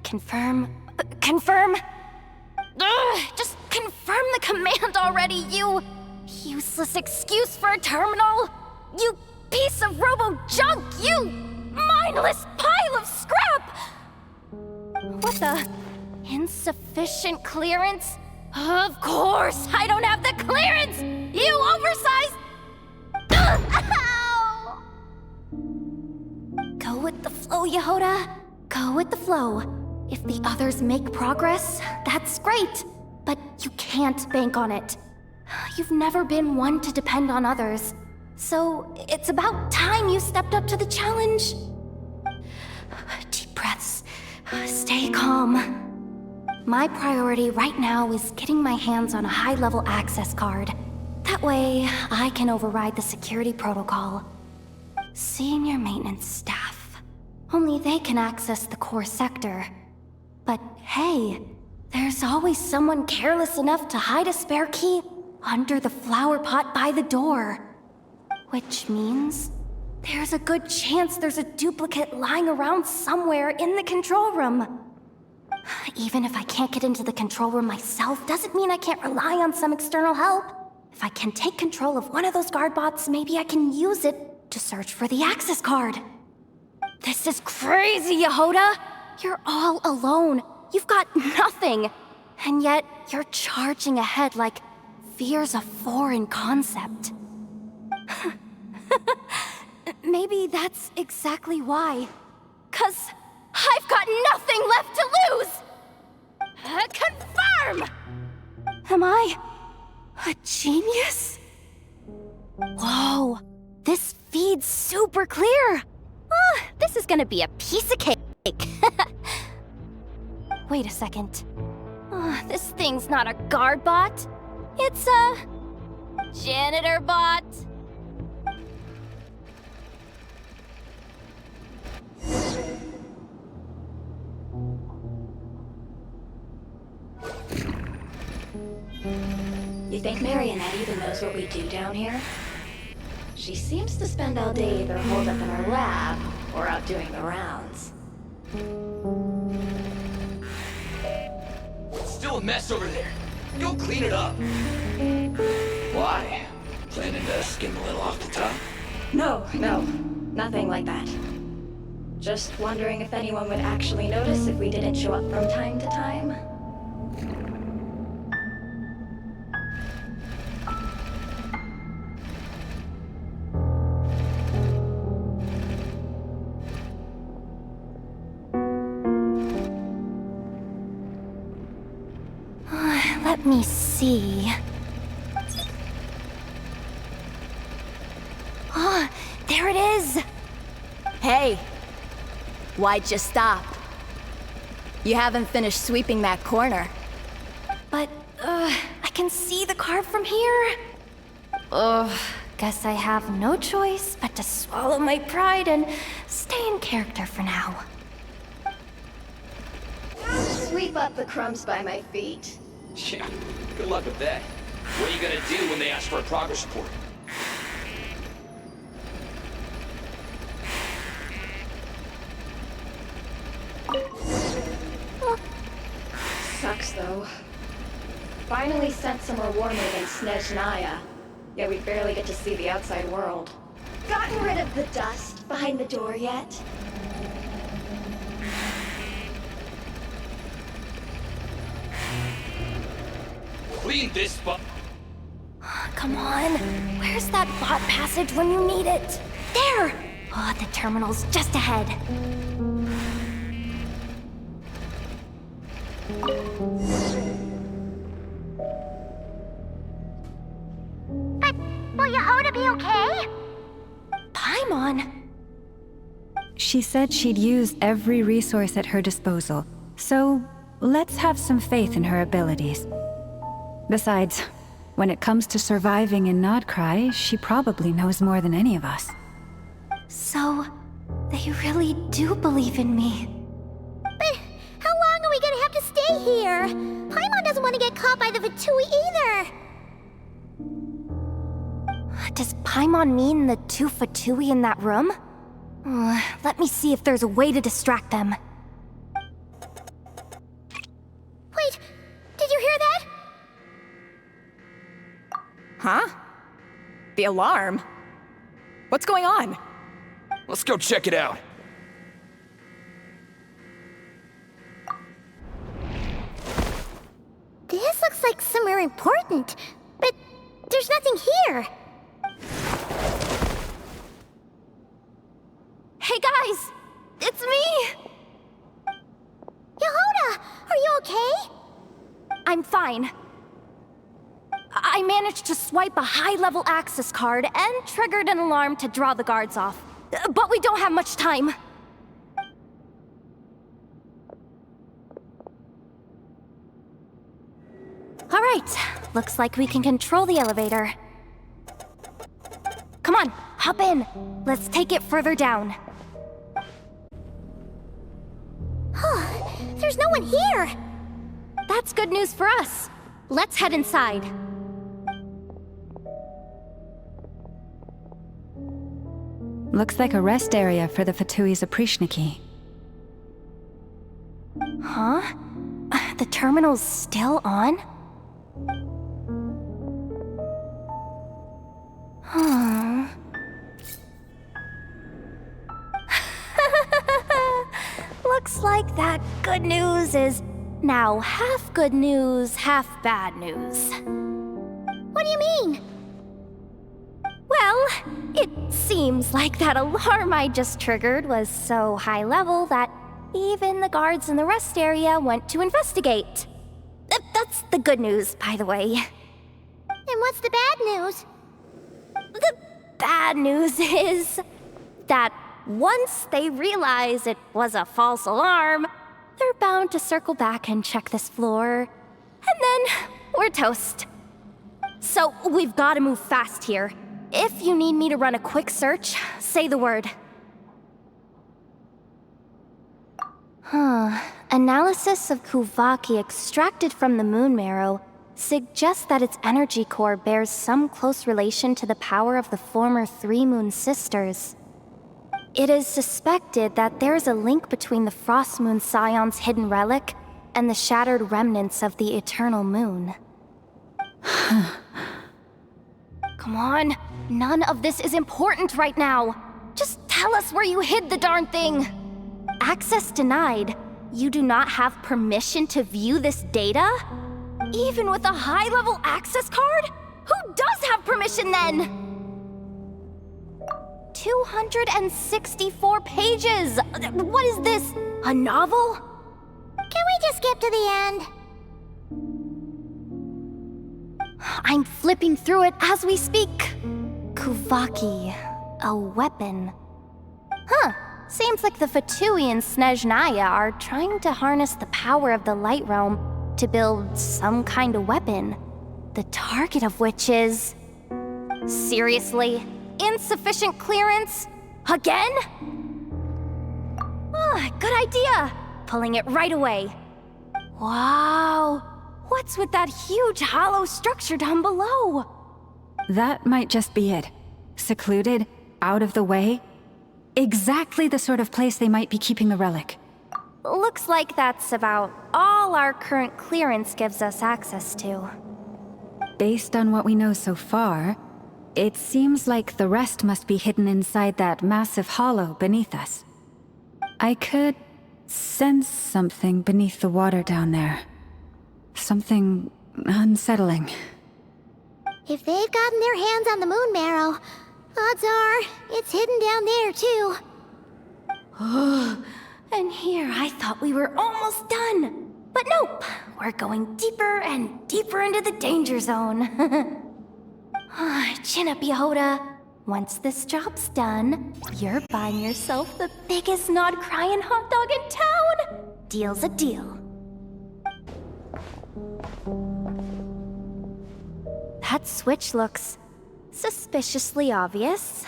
Confirm. Confirm. Just confirm the command already, you useless excuse for a terminal. You piece of robo-junk, you mindless pile of scrap! What the? Insufficient clearance? Of course, I don't have the clearance! You oversized... Ow! Go with the flow, Yehoda. Go with the flow. If the others make progress, that's great. but you can't bank on it. You've never been one to depend on others, so it's about time you stepped up to the challenge. Deep breaths. Stay calm. My priority right now is getting my hands on a high-level access card. That way, I can override the security protocol. Senior maintenance staff. Only they can access the core sector. But hey, there's always someone careless enough to hide a spare key under the flower pot by the door. Which means there's a good chance there's a duplicate lying around somewhere in the control room. Even if I can't get into the control room myself, doesn't mean I can't rely on some external help. If I can take control of one of those guard bots, maybe I can use it to search for the access card. This is crazy, Yehoda! You're all alone. You've got nothing. And yet, you're charging ahead like fear's a foreign concept. Maybe that's exactly why. 'Cause I've got nothing left to lose! Confirm! Am I a genius? Whoa, this feed's super clear! Oh, this is gonna be a piece of cake. Wait a second. Oh, this thing's not a guard bot. It's a janitor bot. You think Marionette even knows what we do down here? She seems to spend all day either holed up in her lab or out doing the rounds. It's still a mess over there. Go clean it up. Why? Planning to skim a little off the top? No, nothing like that. Just wondering if anyone would actually notice if we didn't show up from time to time. Let me see. Ah, there it is! Hey! Why'd you stop? You haven't finished sweeping that corner. But, I can see the card from here. Guess I have no choice but to swallow my pride and stay in character for now. Sweep up the crumbs by my feet. Yeah, good luck with that. What are you gonna do when they ask for a progress report? Sucks though. Finally sent some reward against Snezhnaya, yet we barely get to see the outside world. Gotten rid of the dust behind the door yet? Clean this spot. Come on, where's that bot passage when you need it? There! Oh, the terminal's just ahead. But will Yehoda be okay? Paimon! She said she'd use every resource at her disposal, so let's have some faith in her abilities. Besides, when it comes to surviving in Nodcry, she probably knows more than any of us. So, they really do believe in me. But how long are we gonna have to stay here? Paimon doesn't want to get caught by the Fatui either. Does Paimon mean the two Fatui in that room? Let me see if there's a way to distract them. Wait, did you hear that? Huh? The alarm? What's going on? Let's go check it out. This looks like somewhere important, but there's nothing here. Hey guys! It's me! Yehoda, are you okay? I'm fine. I managed to swipe a high-level access card and triggered an alarm to draw the guards off. But we don't have much time. All right, looks like we can control the elevator. Come on, hop in. Let's take it further down. There's no one here! That's good news for us. Let's head inside. Looks like a rest area for the Fatui's Oprishniki. Huh? The terminal's still on? Huh. Looks like that good news is now half good news, half bad news. What do you mean? Well, it seems like that alarm I just triggered was so high level that even the guards in the rest area went to investigate. That's the good news, by the way. And what's the bad news? The bad news is that once they realize it was a false alarm, they're bound to circle back and check this floor. And then we're toast. So we've got to move fast here. If you need me to run a quick search, say the word. Analysis of Kuvaki extracted from the moon marrow suggests that its energy core bears some close relation to the power of the former Three Moon Sisters. It is suspected that there is a link between the Frost Moon Scion's hidden relic and the shattered remnants of the Eternal Moon. Come on, none of this is important right now. Just tell us where you hid the darn thing. Access denied. You do not have permission to view this data? Even with a high-level access card? Who does have permission then? 264 pages! What is this? A novel? Can we just skip to the end? I'm flipping through it as we speak. Kuvaki, a weapon. Huh, seems like the Fatui and Snezhnaya are trying to harness the power of the Light Realm to build some kind of weapon, the target of which is... Seriously? Insufficient clearance? Again? Good idea! Pulling it right away. Wow! What's with that huge hollow structure down below? That might just be it. Secluded, out of the way. Exactly the sort of place they might be keeping the relic. Looks like that's about all our current clearance gives us access to. Based on what we know so far, it seems like the rest must be hidden inside that massive hollow beneath us. I could sense something beneath the water down there. Something unsettling. If they've gotten their hands on the moon marrow, odds are it's hidden down there too. And here I thought we were almost done. But nope, we're going deeper and deeper into the danger zone. Chin up, Yehoda. Once this job's done, you're buying yourself the biggest nod-crying hot dog in town. Deal's a deal. That switch looks suspiciously obvious.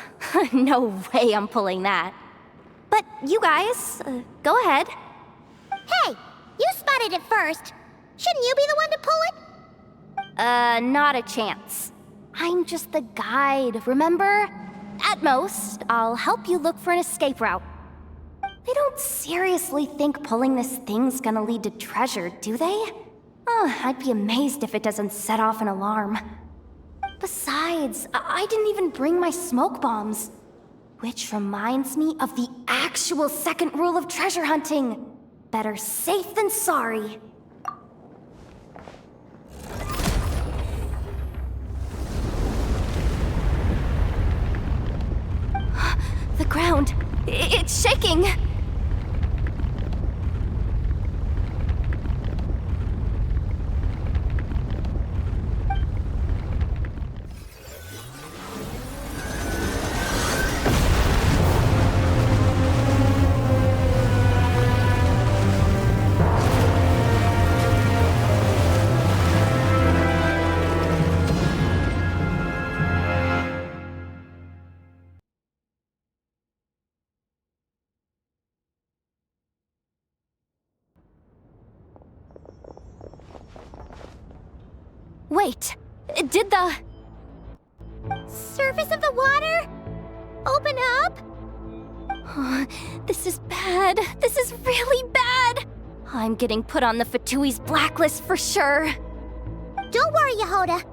No way I'm pulling that. But you guys, go ahead. Hey, you spotted it first. Shouldn't you be the one to pull it? Not a chance. I'm just the guide, remember? At most, I'll help you look for an escape route. They don't seriously think pulling this thing's gonna lead to treasure, do they? I'd be amazed if it doesn't set off an alarm. Besides, I didn't even bring my smoke bombs. Which reminds me of the actual second rule of treasure hunting. Better safe than sorry. The ground, it's shaking. Wait, did the... Surface of the water? Open up? This is bad. This is really bad. I'm getting put on the Fatui's blacklist for sure. Don't worry, Yehoda.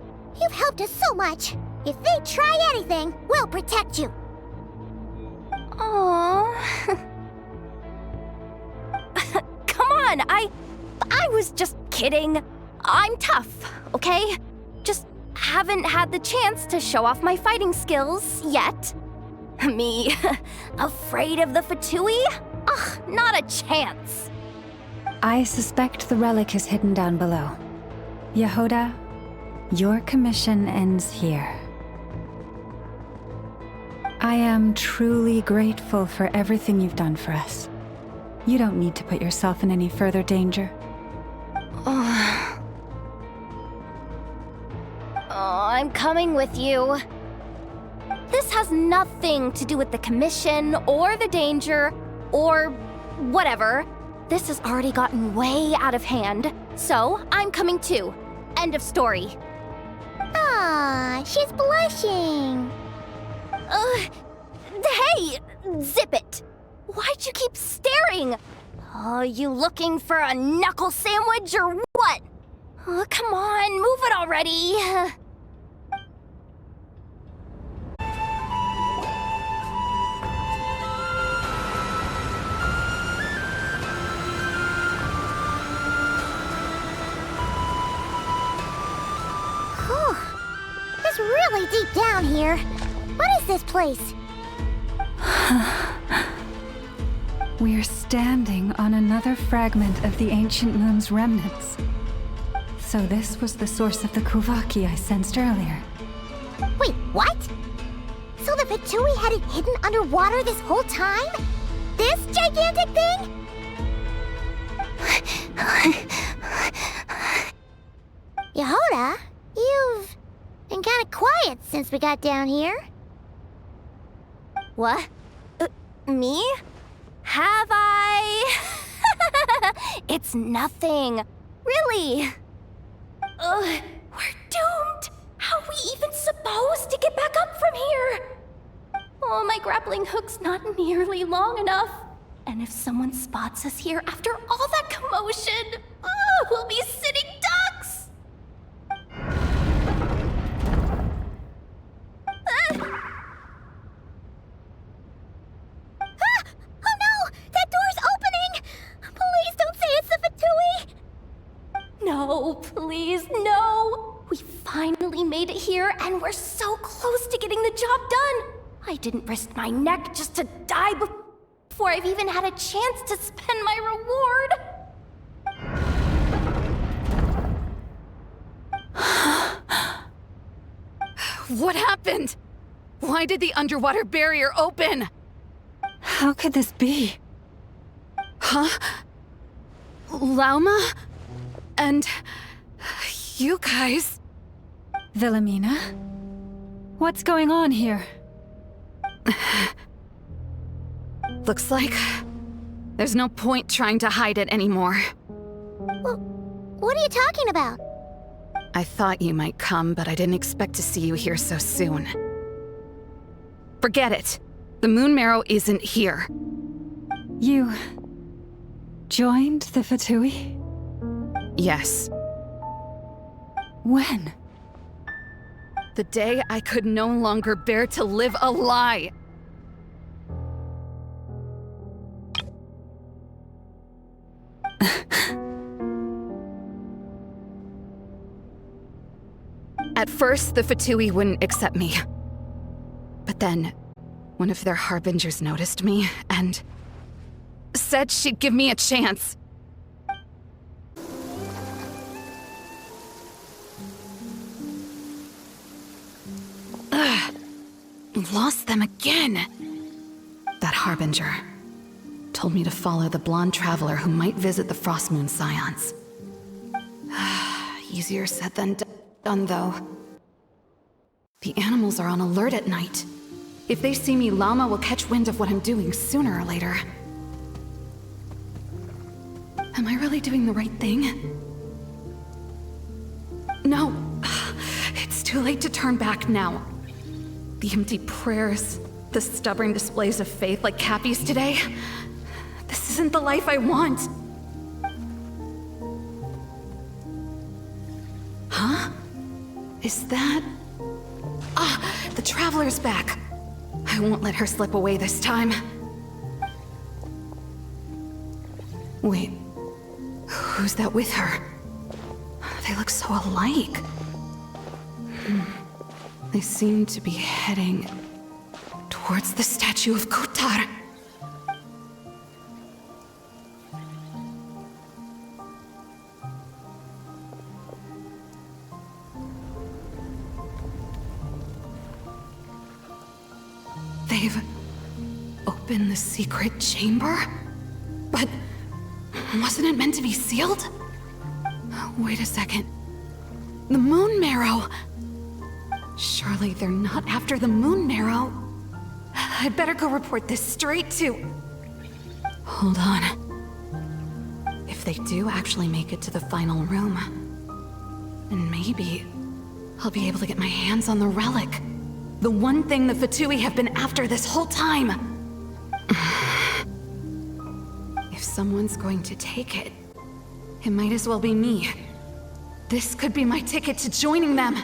You've helped us so much. If they try anything, we'll protect you. Aww. Come on, I was just kidding. I'm tough, okay? Just haven't had the chance to show off my fighting skills yet. Me, afraid of the Fatui? Ugh, not a chance. I suspect the relic is hidden down below. Yehoda, your commission ends here. I am truly grateful for everything you've done for us. You don't need to put yourself in any further danger. Oh, I'm coming with you. This has nothing to do with the commission or the danger or whatever. This has already gotten way out of hand, so I'm coming too. End of story. Ah, she's blushing. Hey! Zip it! Why'd you keep staring? You looking for a knuckle sandwich or what? Oh, come on, move it already. It's really deep down here. What is this place? We're standing on another fragment of the ancient moon's remnants. So this was the source of the Kuvaki I sensed earlier. Wait, what? So the Fatui had it hidden underwater this whole time? This gigantic thing? Yehoda, you've been kind of quiet since we got down here. What? Me? Have I? It's nothing. Really. We're doomed. How are we even supposed to get back up from here? Oh, my grappling hook's not nearly long enough. And if someone spots us here after all that commotion, we'll be sitting ducks. Oh no! That door's opening! Please don't say it's the Fatui! No, please, no! We finally made it here, and we're so close to getting the job done! I didn't risk my neck just to die before I've even had a chance to spend my reward! What happened? Why did the underwater barrier open? How could this be? Huh? Lauma? And... you guys... Wilhelmina? What's going on here? Looks like... there's no point trying to hide it anymore. Well, what are you talking about? I thought you might come, but I didn't expect to see you here so soon. Forget it. The Moon Marrow isn't here. You... joined the Fatui? Yes. When? The day I could no longer bear to live a lie. At first, the Fatui wouldn't accept me. But then, one of their harbingers noticed me and said she'd give me a chance. Lost them again. That harbinger told me to follow the blonde traveler who might visit the Frost Moon Scions. Easier said than done, though. The animals are on alert at night. If they see me, Llama will catch wind of what I'm doing sooner or later. Am I really doing the right thing? No, too late to turn back now. The empty prayers, the stubborn displays of faith like Cappy's today. This isn't the life I want. Huh? Is that... Ah, the Traveler's back. I won't let her slip away this time. Wait, who's that with her? They look so alike. They seem to be heading towards the statue of Kotar. They've opened the secret chamber? But wasn't it meant to be sealed? Wait a second. The moon marrow! Surely they're not after the moon marrow. I'd better go report this straight to... Hold on. If they do actually make it to the final room, then maybe I'll be able to get my hands on the relic. The one thing the Fatui have been after this whole time. If someone's going to take it, it might as well be me. This could be my ticket to joining them.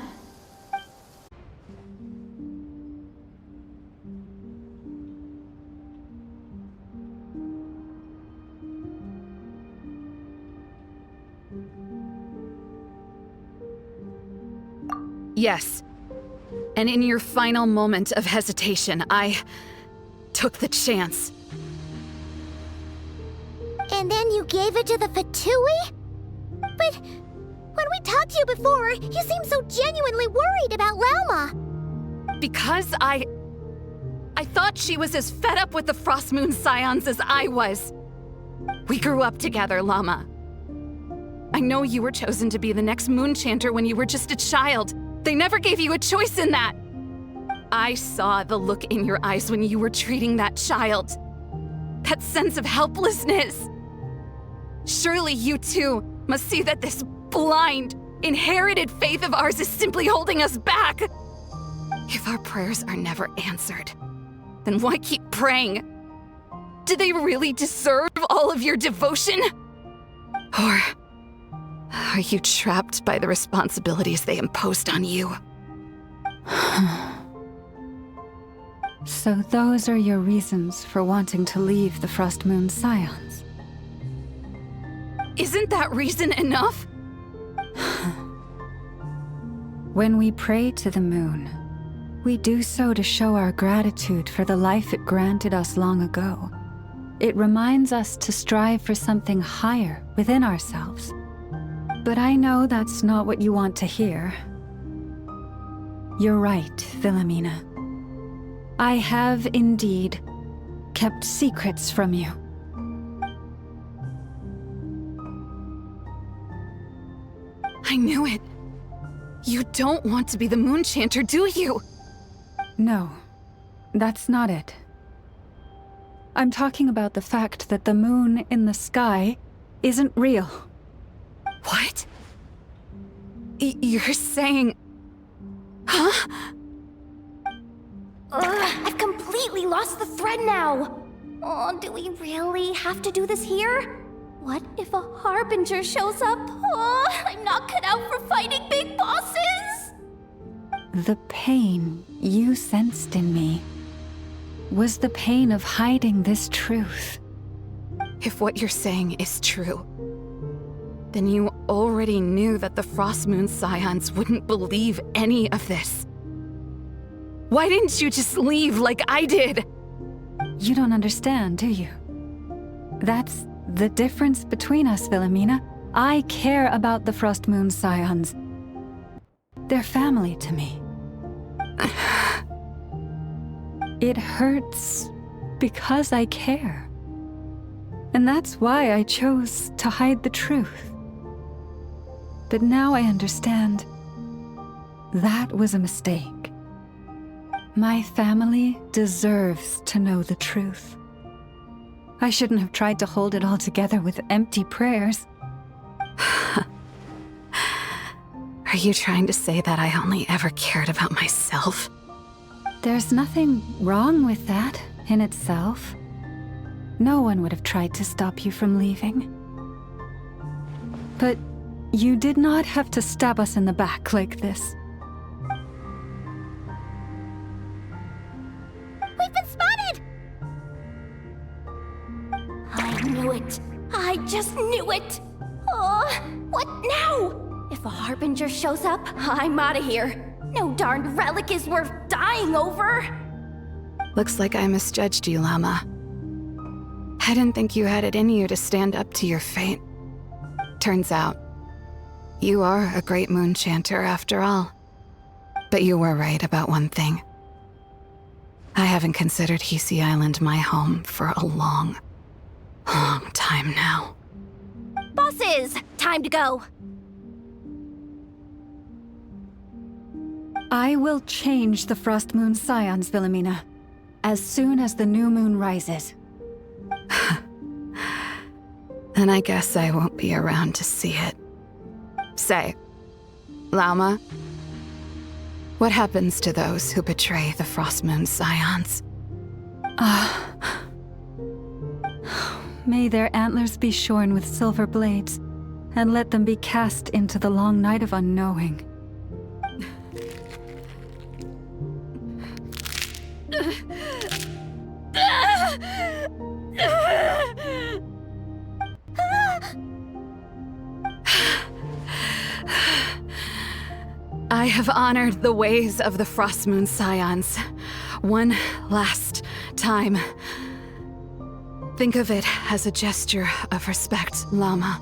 Yes. And in your final moment of hesitation, I took the chance. And then you gave it to the Fatui? But when we talked to you before, you seemed so genuinely worried about Lauma. Because I thought she was as fed up with the Frost Moon Scions as I was. We grew up together, Llama. I know you were chosen to be the next Moon Chanter when you were just a child. They never gave you a choice in that. I saw the look in your eyes when you were treating that child. That sense of helplessness. Surely you too must see that this blind, inherited faith of ours is simply holding us back. If our prayers are never answered, then why keep praying? Do they really deserve all of your devotion? Or are you trapped by the responsibilities they imposed on you? So those are your reasons for wanting to leave the Frost Moon Scions? Isn't that reason enough? When we pray to the moon, we do so to show our gratitude for the life it granted us long ago. It reminds us to strive for something higher within ourselves. But I know that's not what you want to hear. You're right, Philomena. I have indeed kept secrets from you. I knew it. You don't want to be the Moon Chanter, do you? No, that's not it. I'm talking about the fact that the moon in the sky isn't real. What? You're saying... Huh? I've completely lost the thread now. Oh, do we really have to do this here? What if a Harbinger shows up? Oh, I'm not cut out for fighting big bosses! The pain you sensed in me was the pain of hiding this truth. If what you're saying is true, then you already knew that the Frost Moon Scions wouldn't believe any of this. Why didn't you just leave like I did? You don't understand, do you? That's the difference between us, Philomena. I care about the Frost Moon Scions. They're family to me. It hurts because I care. And that's why I chose to hide the truth. But now I understand that was a mistake. My family deserves to know the truth. I shouldn't have tried to hold it all together with empty prayers. Are you trying to say that I only ever cared about myself? There's nothing wrong with that in itself. No one would have tried to stop you from leaving. But you did not have to stab us in the back like this. We've been spotted! I knew it. I just knew it. What now? If a Harbinger shows up, I'm out of here. No darned relic is worth dying over. Looks like I misjudged you, Llama. I didn't think you had it in you to stand up to your fate. Turns out, you are a great moon chanter after all. But you were right about one thing. I haven't considered Hisi Island my home for a long time now. Bosses, time to go. I will change the Frost Moon Scions, Wilhelmina, as soon as the new moon rises. Then I guess I won't be around to see it. Say, Llama, what happens to those who betray the Frost Moon Scions? May their antlers be shorn with silver blades, and let them be cast into the long night of unknowing. I have honored the ways of the Frost Moon Scions one last time. Think of it as a gesture of respect, Llama.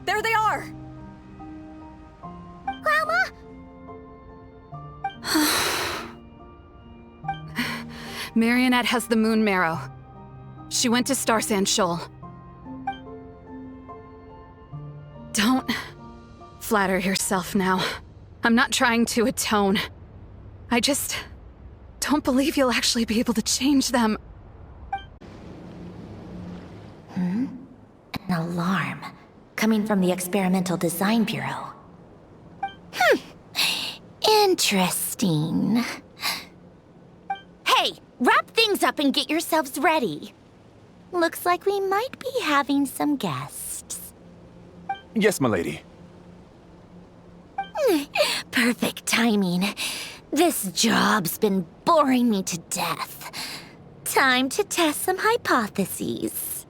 There they are! Llama! Marionette has the moon marrow. She went to Star Sand Shoal. Don't flatter yourself now. I'm not trying to atone. I just don't believe you'll actually be able to change them. An alarm coming from the Experimental Design Bureau. Interesting. Hey, wrap things up and get yourselves ready. Looks like we might be having some guests. Yes, milady. Perfect timing. This job's been boring me to death. Time to test some hypotheses.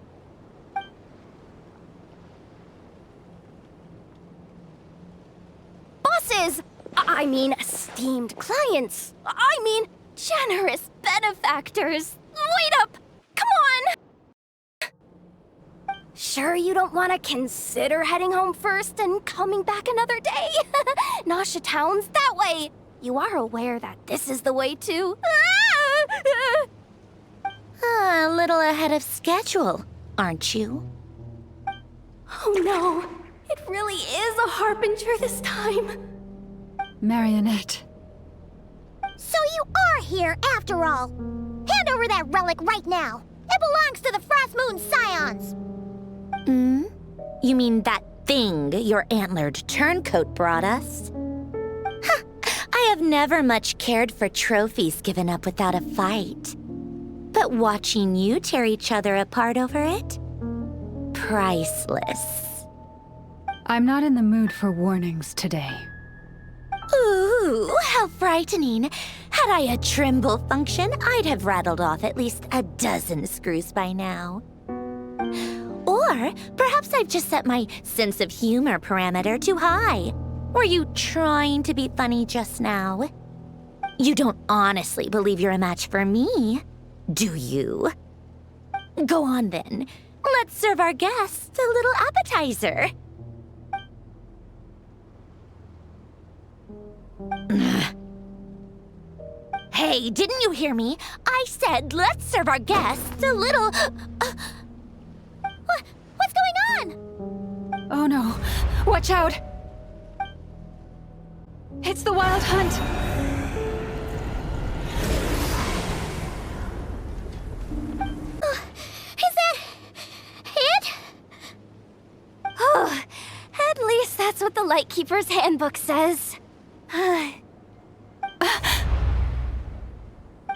Bosses! I mean, esteemed clients. I mean, generous benefactors. Wait up! Come on! Sure you don't want to consider heading home first and coming back another day? Nasha Town's that way. You are aware that this is the way too. A little ahead of schedule, aren't you? Oh no, it really is a Harbinger this time. Marionette. So you are here after all. Hand over that relic right now. It belongs to the Frost Moon Scions. You mean that thing your antlered turncoat brought us? I have never much cared for trophies given up without a fight. But watching you tear each other apart over it? Priceless. I'm not in the mood for warnings today. Ooh, how frightening. Had I a Trimble function, I'd have rattled off at least a dozen screws by now. Or perhaps I've just set my sense of humor parameter too high. Were you trying to be funny just now? You don't honestly believe you're a match for me, do you? Go on then. Let's serve our guests a little appetizer. Hey, didn't you hear me? I said let's serve our guests a little... What's going on? Oh no, watch out! It's the Wild Hunt! Is that it? Oh, at least that's what the light Keeper's Handbook says.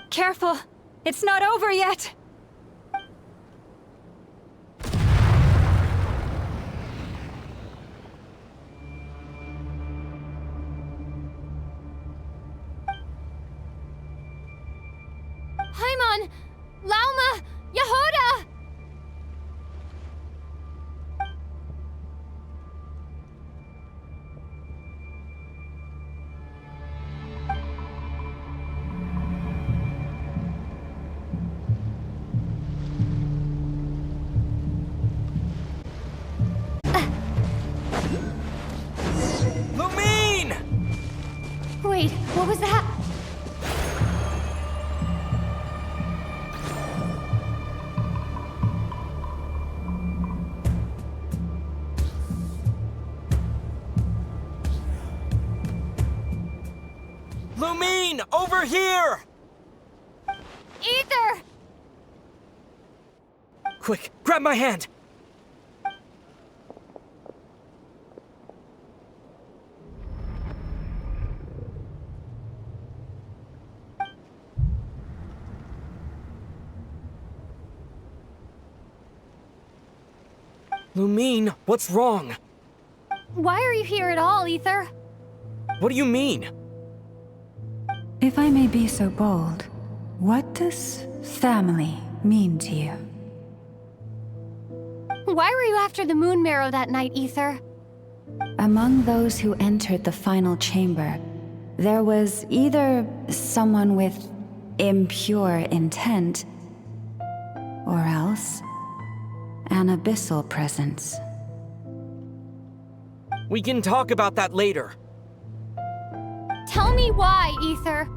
Careful! It's not over yet! Paimon! Lauma! Yehoda! Lumine! Wait, what was that? Lumine, over here! Ether! Quick, grab my hand! Lumine, what's wrong? Why are you here at all, Ether? What do you mean? If I may be so bold, what does family mean to you? Why were you after the Moon Marrow that night, Ether? Among those who entered the final chamber, there was either someone with impure intent, or else an abyssal presence. We can talk about that later. Tell me why, Ether.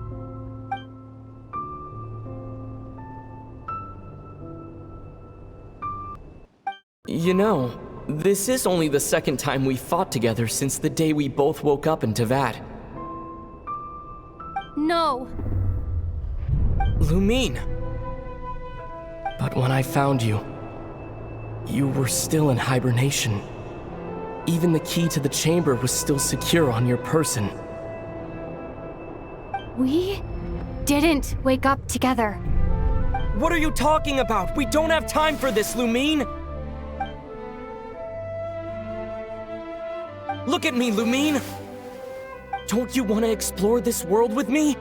You know, this is only the second time we fought together since the day we both woke up in Teyvat. No. Lumine! But when I found you, you were still in hibernation. Even the key to the chamber was still secure on your person. We didn't wake up together. What are you talking about? We don't have time for this, Lumine! Look at me, Lumine! Don't you want to explore this world with me?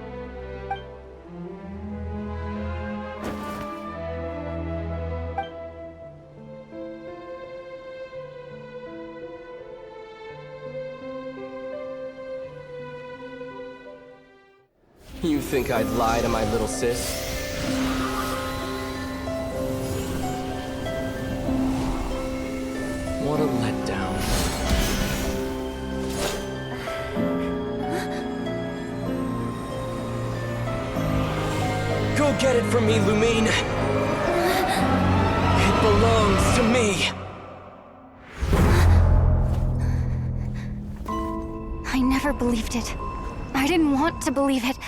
You think I'd lie to my little sis? What a letdown. Go get it from me, Lumine! It belongs to me! I never believed it. I didn't want to believe it.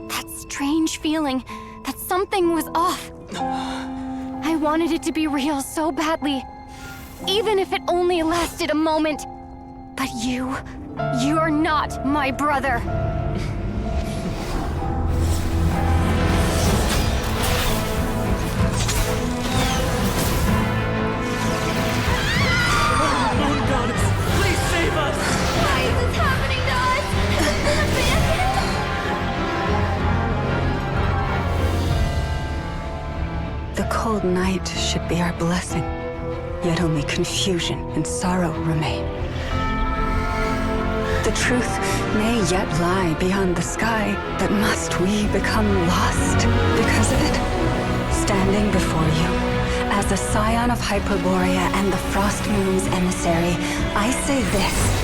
That strange feeling that something was off. I wanted it to be real so badly, even if it only lasted a moment. But you're not my brother. Moon Goddess, please save us! Why is this happening to us? The cold night should be our blessing, yet only confusion and sorrow remain. The truth may yet lie beyond the sky, but must we become lost because of it? Standing before you, as a scion of Hyperborea and the Frost Moon's emissary, I say this.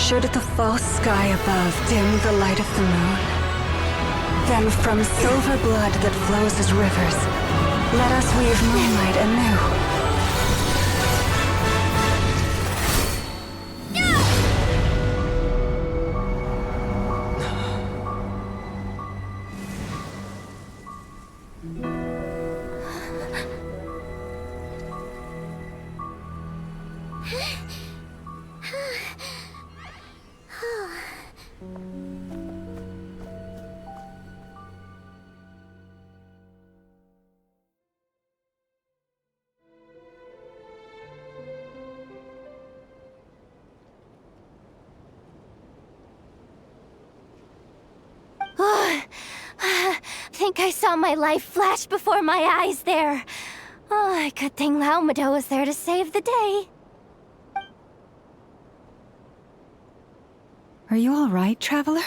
Should the false sky above dim the light of the moon, then from silver blood that flows as rivers, let us weave moonlight anew. Think I saw my life flash before my eyes there. Oh, good thing Laumado was there to save the day. Are you all right, traveler?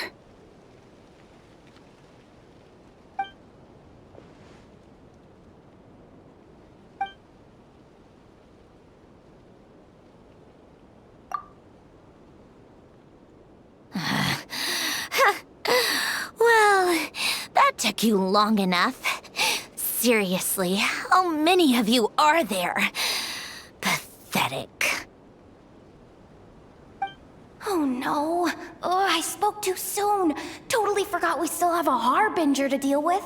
Well, that took you long enough. Seriously, how many of you are there? Pathetic. Oh no. Oh, I spoke too soon. Totally forgot we still have a harbinger to deal with.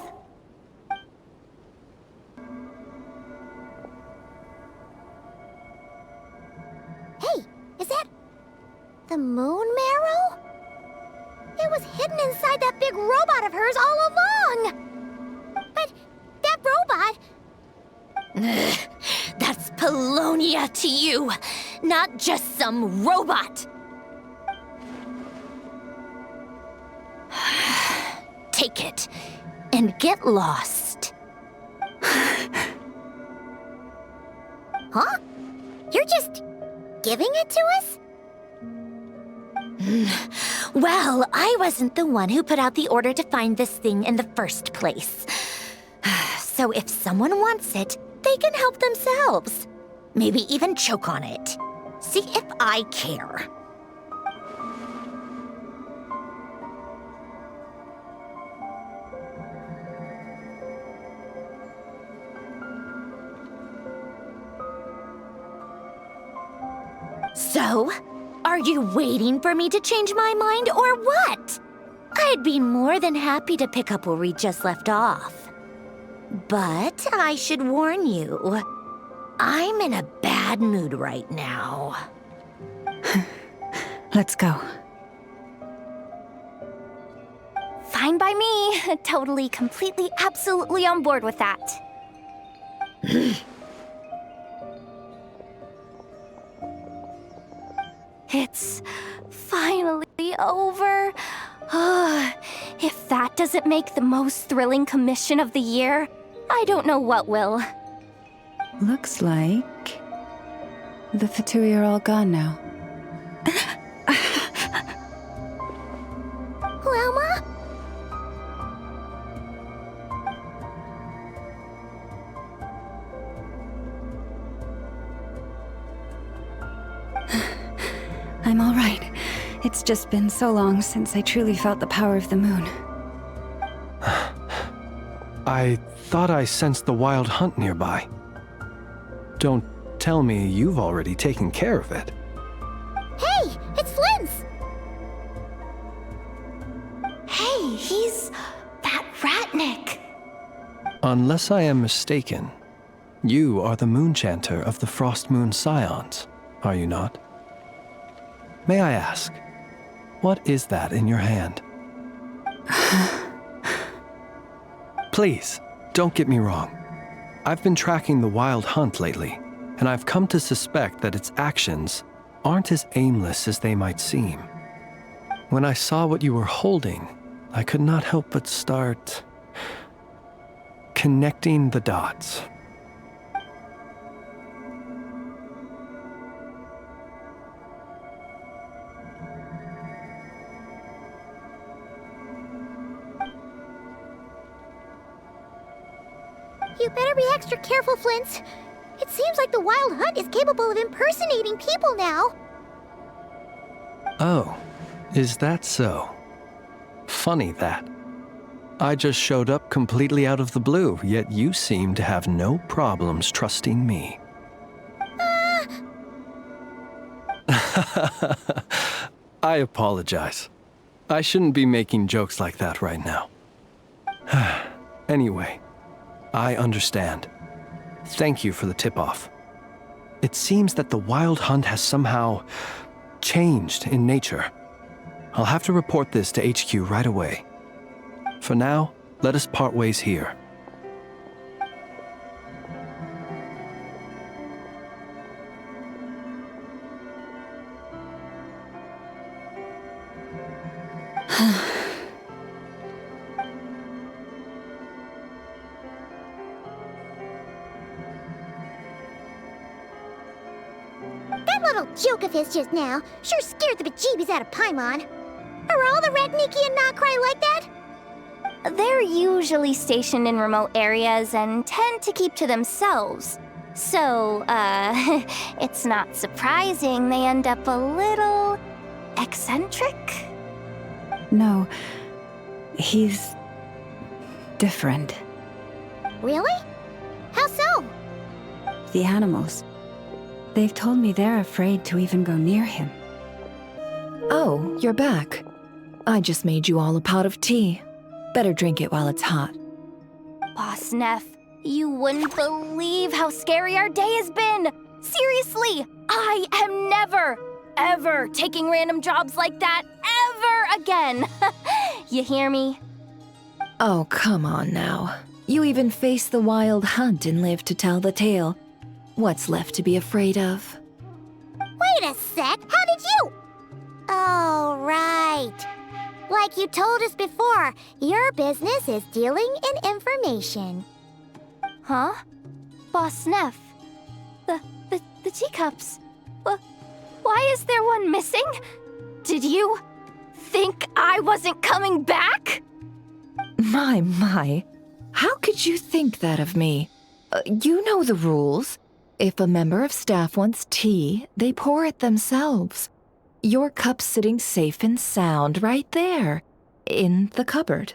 Hey, is that the moon marrow? It was hidden inside that big robot of hers all along! But that robot... That's Polonia to you, not just some robot! Take it, and get lost. Huh? You're just giving it to us? Well, I wasn't the one who put out the order to find this thing in the first place. So if someone wants it, they can help themselves. Maybe even choke on it. See if I care. So, are you waiting for me to change my mind or what? I'd be more than happy to pick up where we just left off. But I should warn you, I'm in a bad mood right now. Let's go. Fine by me. Totally, completely, absolutely on board with that. It's finally over. If that doesn't make the most thrilling commission of the year, I don't know what will. Looks like the Fatui are all gone now. Wilma? I'm all right. It's just been so long since I truly felt the power of the moon. I thought I sensed the wild hunt nearby. Don't tell me you've already taken care of it. Hey, it's Flint's! Hey, he's that Ratnik. Unless I am mistaken, you are the Moonchanter of the Frost Moon Scions, are you not? May I ask, what is that in your hand? Please, don't get me wrong. I've been tracking the wild hunt lately, and I've come to suspect that its actions aren't as aimless as they might seem. When I saw what you were holding, I could not help but start connecting the dots. You better be extra careful, Flint. It seems like the Wild Hunt is capable of impersonating people now. Oh, is that so? Funny that. I just showed up completely out of the blue, yet you seem to have no problems trusting me. I apologize. I shouldn't be making jokes like that right now. Anyway, I understand. Thank you for the tip-off. It seems that the wild hunt has somehow changed in nature. I'll have to report this to HQ right away. For now, let us part ways here. That little joke of his just now sure scared the bejeebies out of Paimon. Are all the Ratniki and Nokrai like that? They're usually stationed in remote areas and tend to keep to themselves. So, it's not surprising they end up a little eccentric. No, he's different. Really? How so? The animals. They've told me they're afraid to even go near him. Oh, you're back. I just made you all a pot of tea. Better drink it while it's hot. Boss Neff, you wouldn't believe how scary our day has been. Seriously, I am never, ever taking random jobs like that ever again. You hear me? Oh, come on now. You even faced the wild hunt and lived to tell the tale. What's left to be afraid of? Wait a sec, how did you? Oh, right. Like you told us before, your business is dealing in information. Huh? Boss Neff? The teacups? Why is there one missing? Did you think I wasn't coming back? My. How could you think that of me? You know the rules. If a member of staff wants tea, they pour it themselves. Your cup's sitting safe and sound right there, in the cupboard.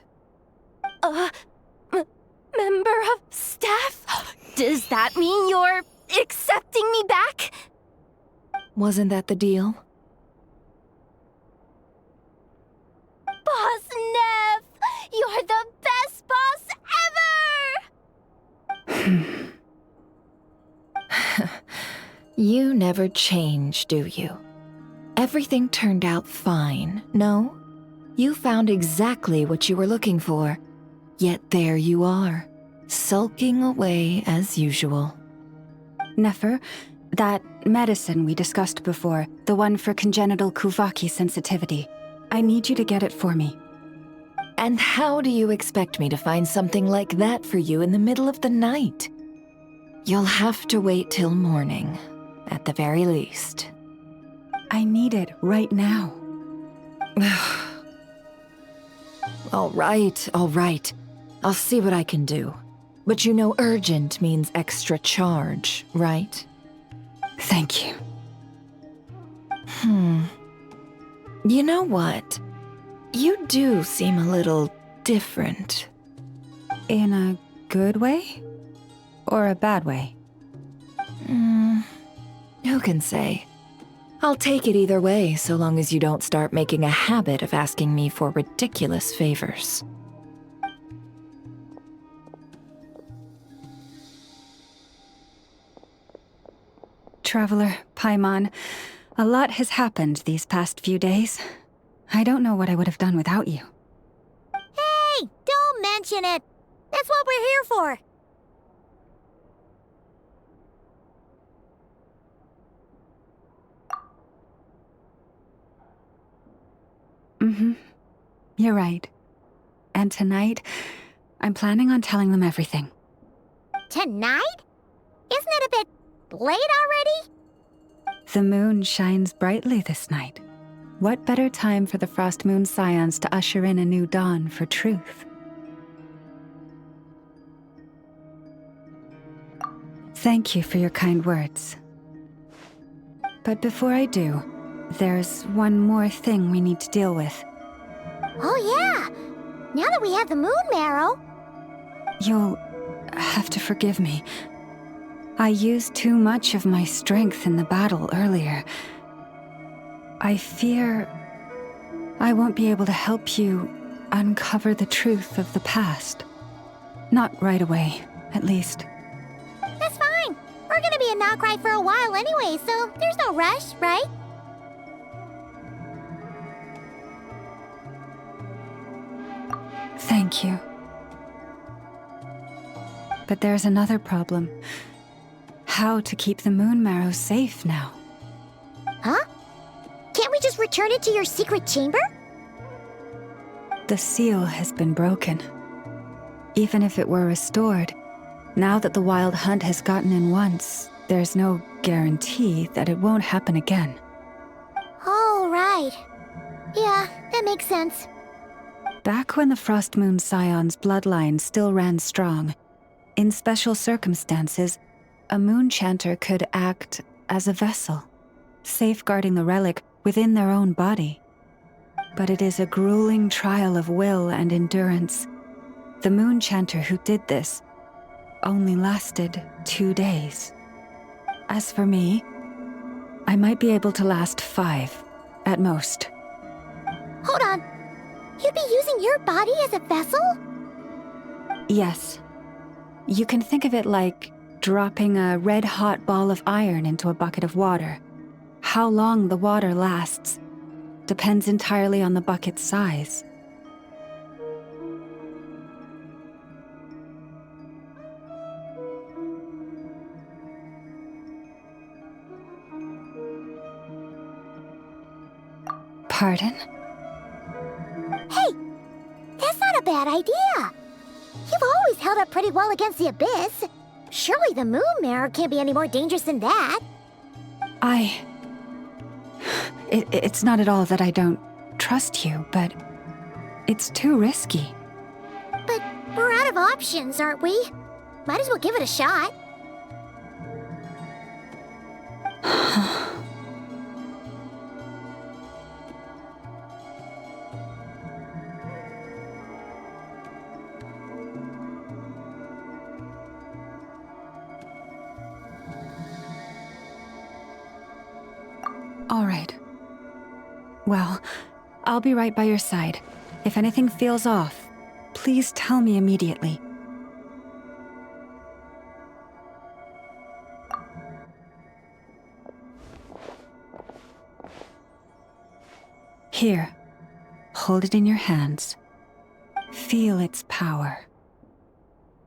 Member of staff? Does that mean you're accepting me back? Wasn't that the deal? Boss Neff! You're the best boss ever! You never change, do you? Everything turned out fine, no? You found exactly what you were looking for. Yet there you are, sulking away as usual. Nefer, that medicine we discussed before, the one for congenital Kuvaki sensitivity, I need you to get it for me. And how do you expect me to find something like that for you in the middle of the night? You'll have to wait till morning, at the very least. I need it right now. All right. I'll see what I can do. But you know urgent means extra charge, right? Thank you. You know what? You do seem a little different. In a good way? Or a bad way? Who can say? I'll take it either way, so long as you don't start making a habit of asking me for ridiculous favors. Traveler, Paimon, a lot has happened these past few days. I don't know what I would have done without you. Hey, don't mention it. That's what we're here for. You're right. And tonight, I'm planning on telling them everything. Tonight? Isn't it a bit late already? The moon shines brightly this night. What better time for the Frost Moon Scions to usher in a new dawn for truth? Thank you for your kind words. But before I do, there's one more thing we need to deal with. Oh yeah! Now that we have the moon marrow... You'll have to forgive me. I used too much of my strength in the battle earlier. I fear I won't be able to help you uncover the truth of the past. Not right away. at least. That's fine. We're gonna be in Notcry for a while anyway, so there's no rush, right? Thank you. But there's another problem. How to keep the moon marrow safe now? Huh? Can't we just return it to your secret chamber? The seal has been broken. Even if it were restored, now that the wild hunt has gotten in once, there's no guarantee that it won't happen again. Oh, right. Yeah, that makes sense. Back when the Frost Moon Scion's bloodline still ran strong, in special circumstances, a moon chanter could act as a vessel, safeguarding the relic within their own body. But it is a grueling trial of will and endurance. The moon chanter who did this only lasted 2 days. As for me, I might be able to last 5, at most. Hold on. You'd be using your body as a vessel? Yes. You can think of it like dropping a red-hot ball of iron into a bucket of water. How long the water lasts depends entirely on the bucket's size. Pardon? Hey, that's not a bad idea. You've always held up pretty well against the abyss. Surely the moon mirror can't be any more dangerous than that. It's not at all that I don't trust you, but it's too risky. But we're out of options, aren't we? Might as well give it a shot. All right. Well, I'll be right by your side. If anything feels off, please tell me immediately. Here, hold it in your hands. Feel its power.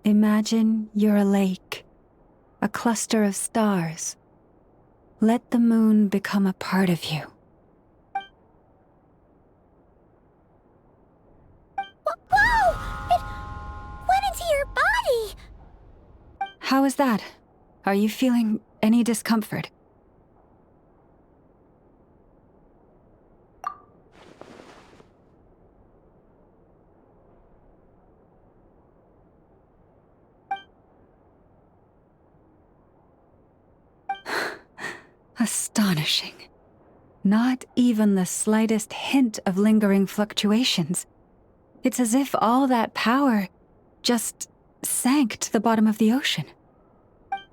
Imagine you're a lake, a cluster of stars. Let the moon become a part of you. Whoa! It went into your body! How is that? Are you feeling any discomfort? Astonishing. Not even the slightest hint of lingering fluctuations. It's as if all that power just sank to the bottom of the ocean.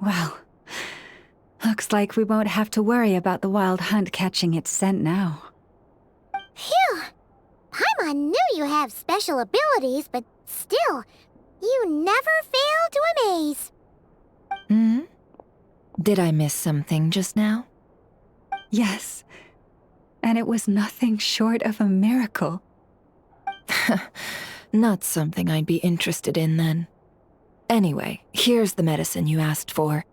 Well, looks like we won't have to worry about the wild hunt catching its scent now. Phew! Paimon knew you have special abilities, but still, you never fail to amaze. Hmm? Did I miss something just now? Yes, and it was nothing short of a miracle. Not something I'd be interested in then. Anyway, here's the medicine you asked for.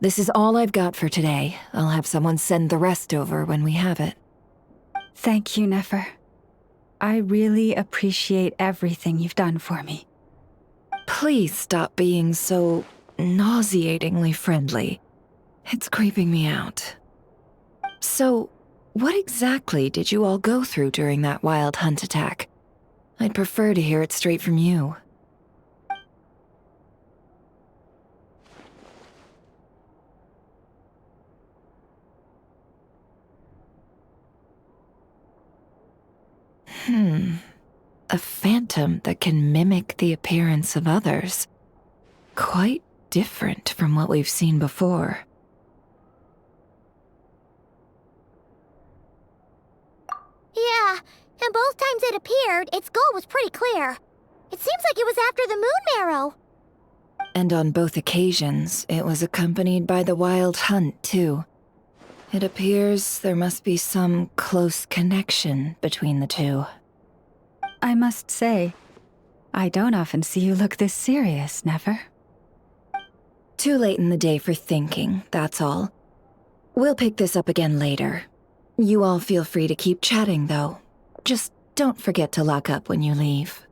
This is all I've got for today. I'll have someone send the rest over when we have it. Thank you, Nefer. I really appreciate everything you've done for me. Please stop being so nauseatingly friendly. It's creeping me out. So, what exactly did you all go through during that wild hunt attack? I'd prefer to hear it straight from you. A phantom that can mimic the appearance of others. Quite different from what we've seen before. Yeah, and both times it appeared, its goal was pretty clear. It seems like it was after the moon marrow. And on both occasions, it was accompanied by the wild hunt, too. It appears there must be some close connection between the two. I must say, I don't often see you look this serious, Never. Too late in the day for thinking, that's all. We'll pick this up again later. You all feel free to keep chatting, though. Just don't forget to lock up when you leave.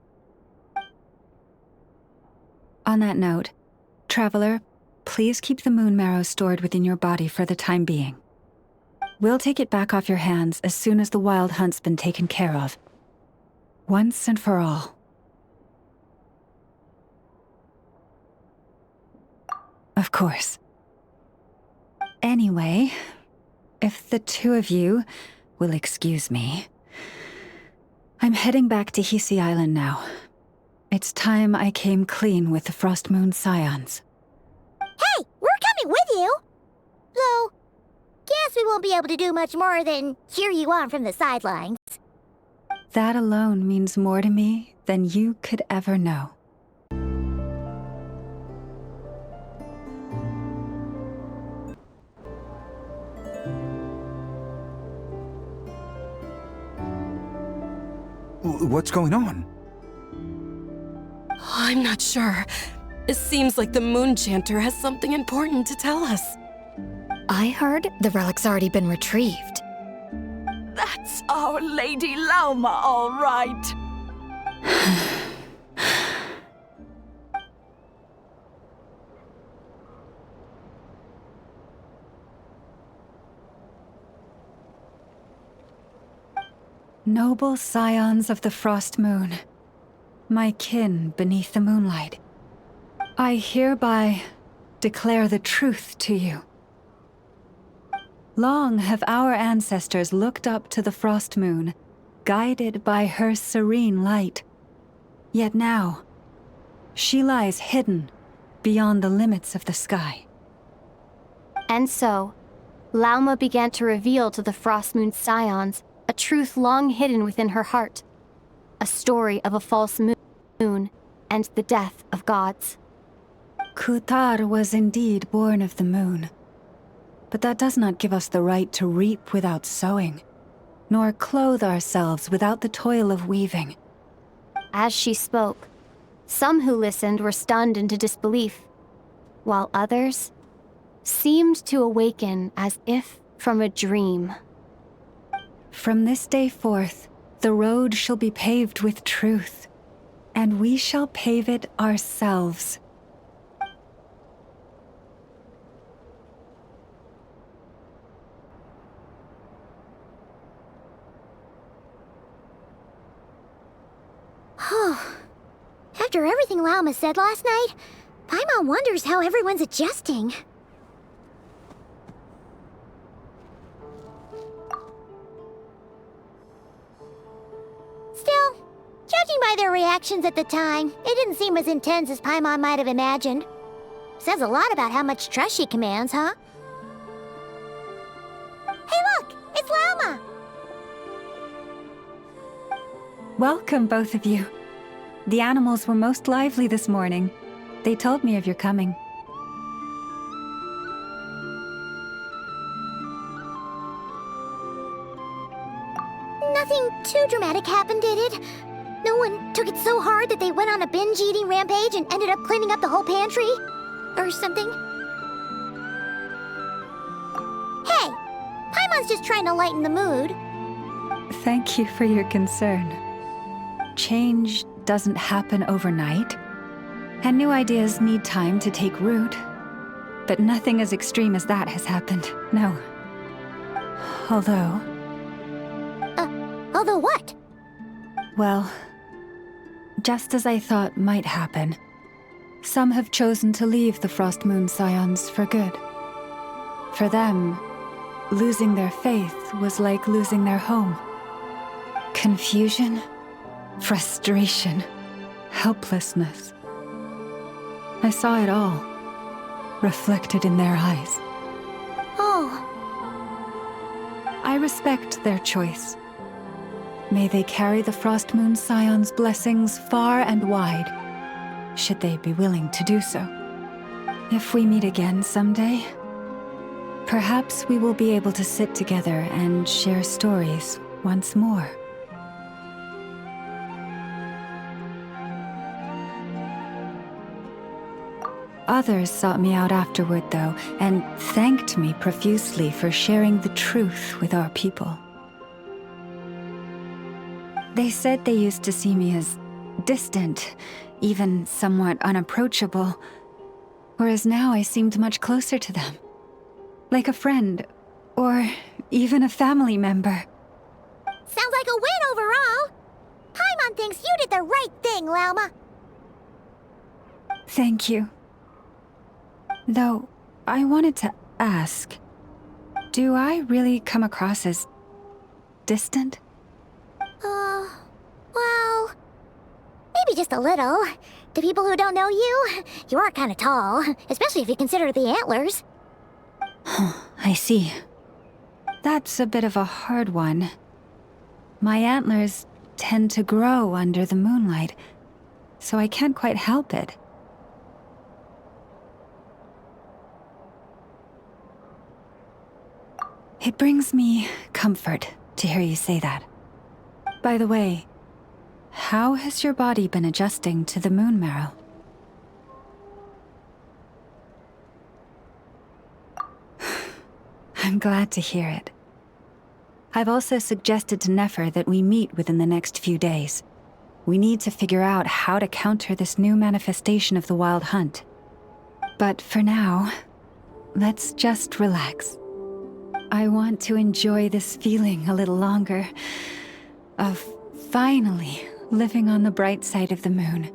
On that note, Traveler, please keep the moon marrow stored within your body for the time being. We'll take it back off your hands as soon as the wild hunt's been taken care of. Once and for all. Of course. Anyway, if the two of you will excuse me, I'm heading back to Hisi Island now. It's time I came clean with the Frost Moon Scions. Hey, we're coming with you! Though, guess we won't be able to do much more than cheer you on from the sidelines. That alone means more to me than you could ever know. What's going on? I'm not sure. It seems like the Moon Chanter has something important to tell us. I heard the relic's already been retrieved. That's our Lady Lauma, all right. Noble scions of the Frost Moon, my kin beneath the moonlight, I hereby declare the truth to you. Long have our ancestors looked up to the Frost Moon, guided by her serene light. Yet now, she lies hidden beyond the limits of the sky. And so, Lauma began to reveal to the Frost Moon Scions a truth long hidden within her heart. A story of a false moon and the death of gods. Kutar was indeed born of the moon. But that does not give us the right to reap without sowing, nor clothe ourselves without the toil of weaving. As she spoke, some who listened were stunned into disbelief, while others seemed to awaken as if from a dream. From this day forth, the road shall be paved with truth, and we shall pave it ourselves. After everything Lauma said last night, Paimon wonders how everyone's adjusting. Still, judging by their reactions at the time, it didn't seem as intense as Paimon might have imagined. Says a lot about how much trust she commands, huh? Hey look! It's Lauma! Welcome, both of you. The animals were most lively this morning. They told me of your coming. Nothing too dramatic happened, did it? No one took it so hard that they went on a binge-eating rampage and ended up cleaning up the whole pantry? Or something? Hey! Paimon's just trying to lighten the mood. Thank you for your concern. Change doesn't happen overnight, and new ideas need time to take root. But nothing as extreme as that has happened, no. Although... although what? Well, just as I thought might happen, some have chosen to leave the Frost Moon Scions for good. For them, losing their faith was like losing their home. Confusion, frustration, helplessness. I saw it all, reflected in their eyes. Oh. I respect their choice. May they carry the Frost Moon Scions' blessings far and wide, should they be willing to do so. If we meet again someday, perhaps we will be able to sit together and share stories once more. Others sought me out afterward, though, and thanked me profusely for sharing the truth with our people. They said they used to see me as distant, even somewhat unapproachable, whereas now I seemed much closer to them. Like a friend, or even a family member. Sounds like a win overall. Paimon thinks you did the right thing, Lauma. Thank you. Though, I wanted to ask, do I really come across as distant? Well, maybe just a little. To people who don't know you, you are kind of tall, especially if you consider the antlers. I see. That's a bit of a hard one. My antlers tend to grow under the moonlight, so I can't quite help it. It brings me comfort to hear you say that. By the way, how has your body been adjusting to the moon marrow? I'm glad to hear it. I've also suggested to Nefer that we meet within the next few days. We need to figure out how to counter this new manifestation of the Wild Hunt. But for now, let's just relax. I want to enjoy this feeling a little longer, of finally living on the bright side of the moon.